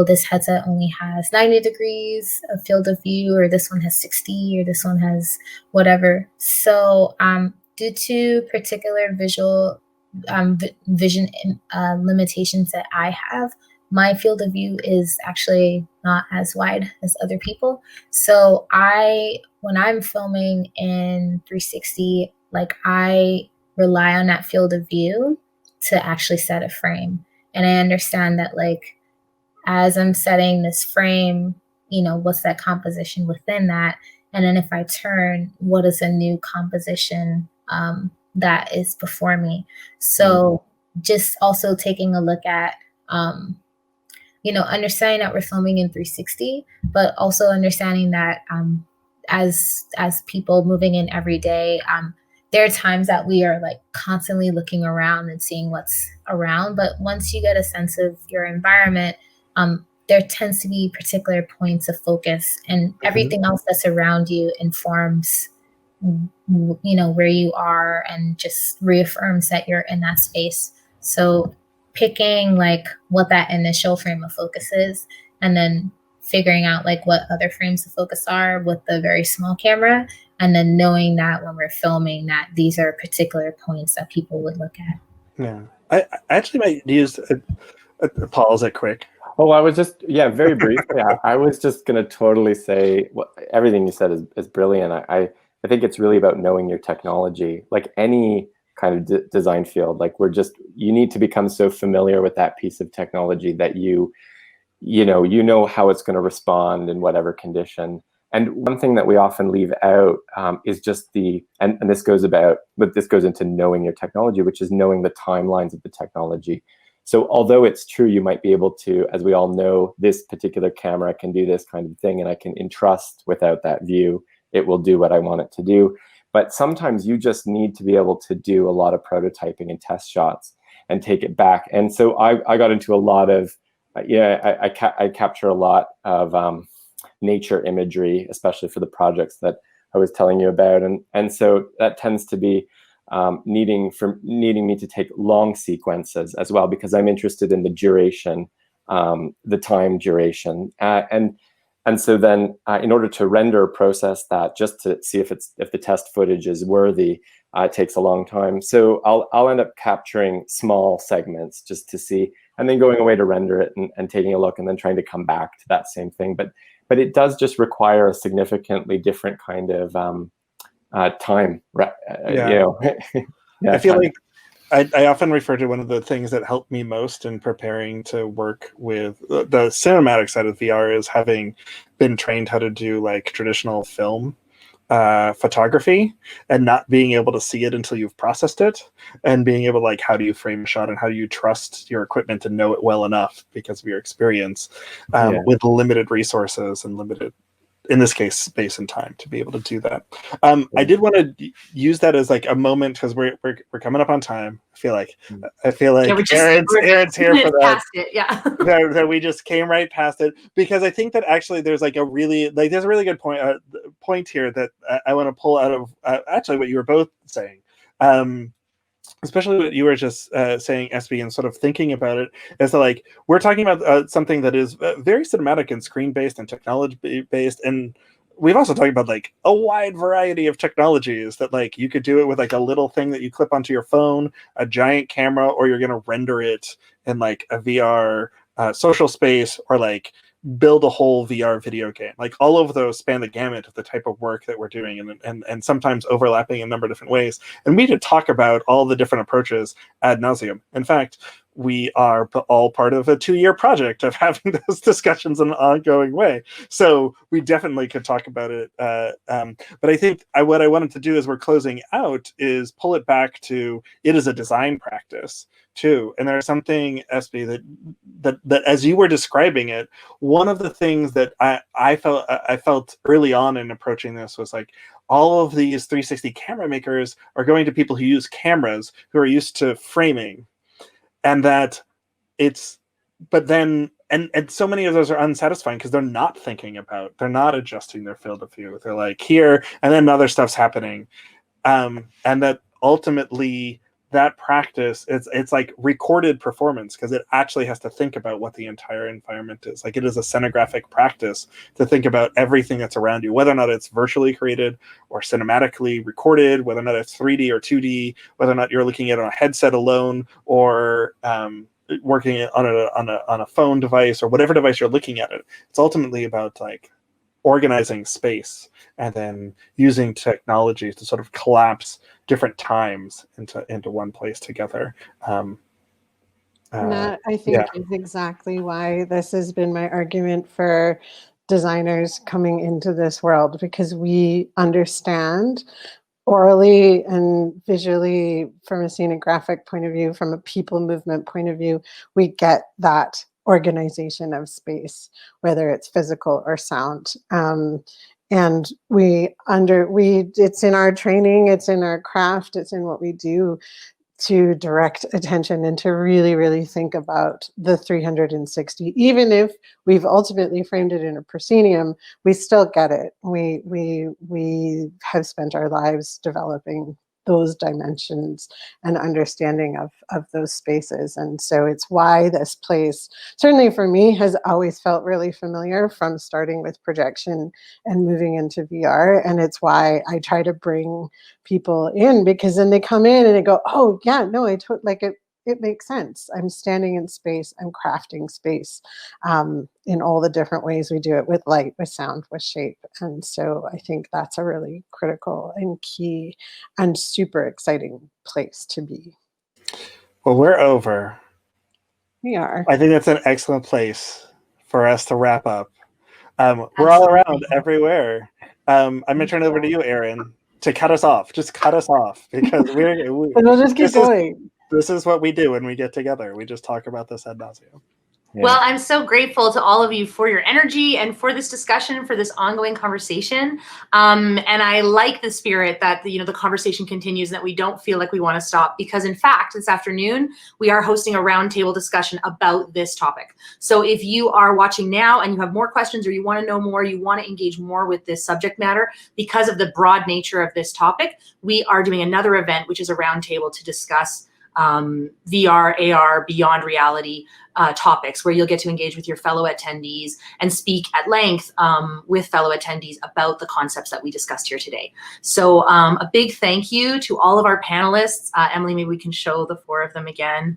This headset only has 90 degrees of field of view, or this one has 60, or this one has whatever. So due to particular vision limitations that I have, my field of view is actually not as wide as other people. So when I'm filming in 360, like I rely on that field of view to actually set a frame. And I understand that like, as I'm setting this frame, what's that composition within that? And then if I turn, what is a new composition that is before me? So just also taking a look at, understanding that we're filming in 360, but also understanding that as people moving in every day, there are times that we are like constantly looking around and seeing what's around. But once you get a sense of your environment, there tends to be particular points of focus, and everything else that's around you informs where you are, and just reaffirms that you're in that space. So picking like what that initial frame of focus is, and then figuring out like what other frames of focus are with the very small camera, and then knowing that when we're filming that these are particular points that people would look at. Yeah, I actually might use Paul, is that quick? Oh, I was just, very briefly. I was just going to totally say everything you said is brilliant. I think it's really about knowing your technology, like any kind of design field. Like you need to become so familiar with that piece of technology that you know how it's going to respond in whatever condition. And one thing that we often leave out is just and this goes into knowing your technology, which is knowing the timelines of the technology. So although it's true, you might be able to, as we all know, this particular camera can do this kind of thing, and I can entrust without that view, it will do what I want it to do. But sometimes you just need to be able to do a lot of prototyping and test shots and take it back. And so I got into a lot of, I capture a lot of nature imagery, especially for the projects that I was telling you about. And so that tends to be needing me to take long sequences as well, because I'm interested in the duration, the time duration, and so then in order to render or process that, just to see if the test footage is worthy, it takes a long time. So I'll end up capturing small segments just to see, and then going away to render it and taking a look, and then trying to come back to that same thing. But it does just require a significantly different kind of time. Yeah. I feel like I often refer to one of the things that helped me most in preparing to work with the cinematic side of VR is having been trained how to do like traditional film photography, and not being able to see it until you've processed it, and being able to, like, how do you frame a shot, and how do you trust your equipment and know it well enough because of your experience with limited resources and limited, in this case, space and time, to be able to do that. I did want to use that as like a moment, because we're coming up on time. I feel like Aaron's here for that. Past it, yeah. that we just came right past it, because I think that actually there's like a really good point here that I want to pull out of actually what you were both saying. Especially what you were just saying, SB, and sort of thinking about it as to, like, we're talking about something that is very cinematic and screen-based and technology-based, and we've also talked about like a wide variety of technologies that, like, you could do it with like a little thing that you clip onto your phone, a giant camera, or you're going to render it in like a VR social space, or like build a whole VR video game. Like, all of those span the gamut of the type of work that we're doing, and sometimes overlapping in a number of different ways. And we did talk about all the different approaches ad nauseum. In fact, we are all part of a 2-year project of having those discussions in an ongoing way. So we definitely could talk about it. But I think what I wanted to do as we're closing out is pull it back to, it is a design practice too. And there's something, SB, that as you were describing it, one of the things that I felt early on in approaching this was like, all of these 360 camera makers are going to people who use cameras, who are used to framing. And that but then so many of those are unsatisfying because they're not adjusting their field of view. They're like here, and then other stuff's happening. And that ultimately, that practice, it's like recorded performance, because it actually has to think about what the entire environment is. Like, it is a scenographic practice to think about everything that's around you, whether or not it's virtually created or cinematically recorded, whether or not it's 3D or 2D, whether or not you're looking at it on a headset alone, or working on a phone device, or whatever device you're looking at it. It's ultimately about like organizing space and then using technology to sort of collapse different times into one place together. That, I think, is exactly why this has been my argument for designers coming into this world, because we understand orally and visually, from a scenographic point of view, from a people movement point of view, we get that organization of space, whether it's physical or sound. And it's in our training, it's in our craft, it's in what we do to direct attention and to really, really think about the 360. Even if we've ultimately framed it in a proscenium, we still get it. We have spent our lives developing those dimensions and understanding of those spaces. And so it's why this place, certainly for me, has always felt really familiar from starting with projection and moving into VR. And it's why I try to bring people in, because then they come in and they go, oh yeah, no, it makes sense. I'm standing in space, I'm crafting space in all the different ways we do it, with light, with sound, with shape. And so I think that's a really critical and key and super exciting place to be. Well, we're over. We are. I think that's an excellent place for us to wrap up. We're all Absolutely. around everywhere. I'm going to turn it over to you, Erin, to cut us off. Just cut us off, because And we'll just keep going. This is what we do when we get together. We just talk about this ad nauseum. Yeah. Well, I'm so grateful to all of you for your energy and for this discussion, for this ongoing conversation. And I like the spirit that the conversation continues and that we don't feel like we want to stop, because in fact, this afternoon, we are hosting a roundtable discussion about this topic. So if you are watching now and you have more questions, or you want to know more, you want to engage more with this subject matter, because of the broad nature of this topic, we are doing another event, which is a roundtable to discuss VR, AR, beyond reality topics, where you'll get to engage with your fellow attendees and speak at length with fellow attendees about the concepts that we discussed here today. So a big thank you to all of our panelists. Emily, maybe we can show the 4 of them again.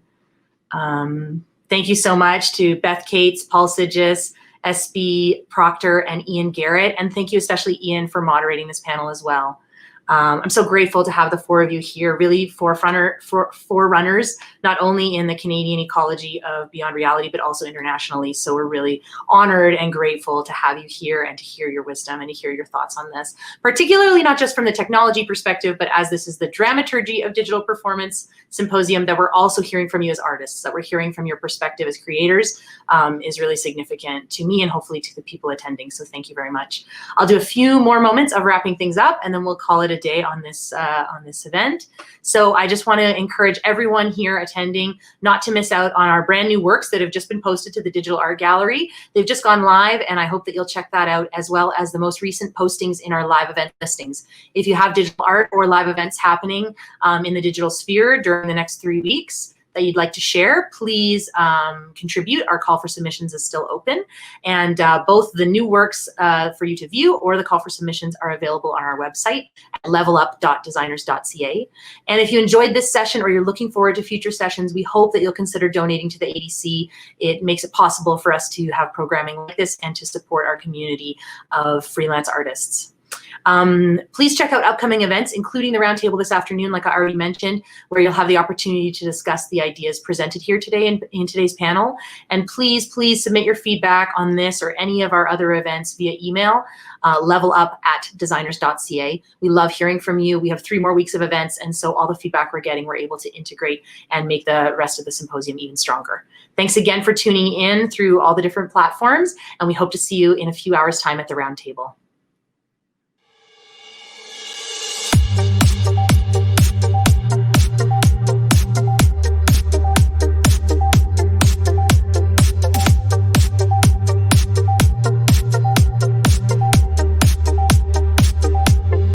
Thank you so much to Beth Cates, Paul Sigis, SB Proctor, and Ian Garrett. And thank you especially, Ian, for moderating this panel as well. I'm so grateful to have the 4 of you here, really forerunners, not only in the Canadian ecology of Beyond Reality, but also internationally. So we're really honored and grateful to have you here and to hear your wisdom and to hear your thoughts on this, particularly not just from the technology perspective, but as this is the Dramaturgy of Digital Performance Symposium, that we're also hearing from you as artists, that we're hearing from your perspective as creators, is really significant to me and hopefully to the people attending. So thank you very much. I'll do a few more moments of wrapping things up, and then we'll call it a day on this event. So I just want to encourage everyone here attending not to miss out on our brand new works that have just been posted to the Digital Art Gallery. They've just gone live, and I hope that you'll check that out, as well as the most recent postings in our live event listings. If you have digital art or live events happening in the digital sphere during the next 3 weeks that you'd like to share, please contribute. Our call for submissions is still open, and both the new works for you to view or the call for submissions are available on our website at levelup.designers.ca. And if you enjoyed this session or you're looking forward to future sessions, we hope that you'll consider donating to the ADC. It makes it possible for us to have programming like this and to support our community of freelance artists. Please check out upcoming events, including the roundtable this afternoon, like I already mentioned, where you'll have the opportunity to discuss the ideas presented here today in today's panel. And please submit your feedback on this or any of our other events via email, levelup@designers.ca. We love hearing from you. We have 3 more weeks of events, and so all the feedback we're getting, we're able to integrate and make the rest of the symposium even stronger. Thanks again for tuning in through all the different platforms, and we hope to see you in a few hours' time at the roundtable.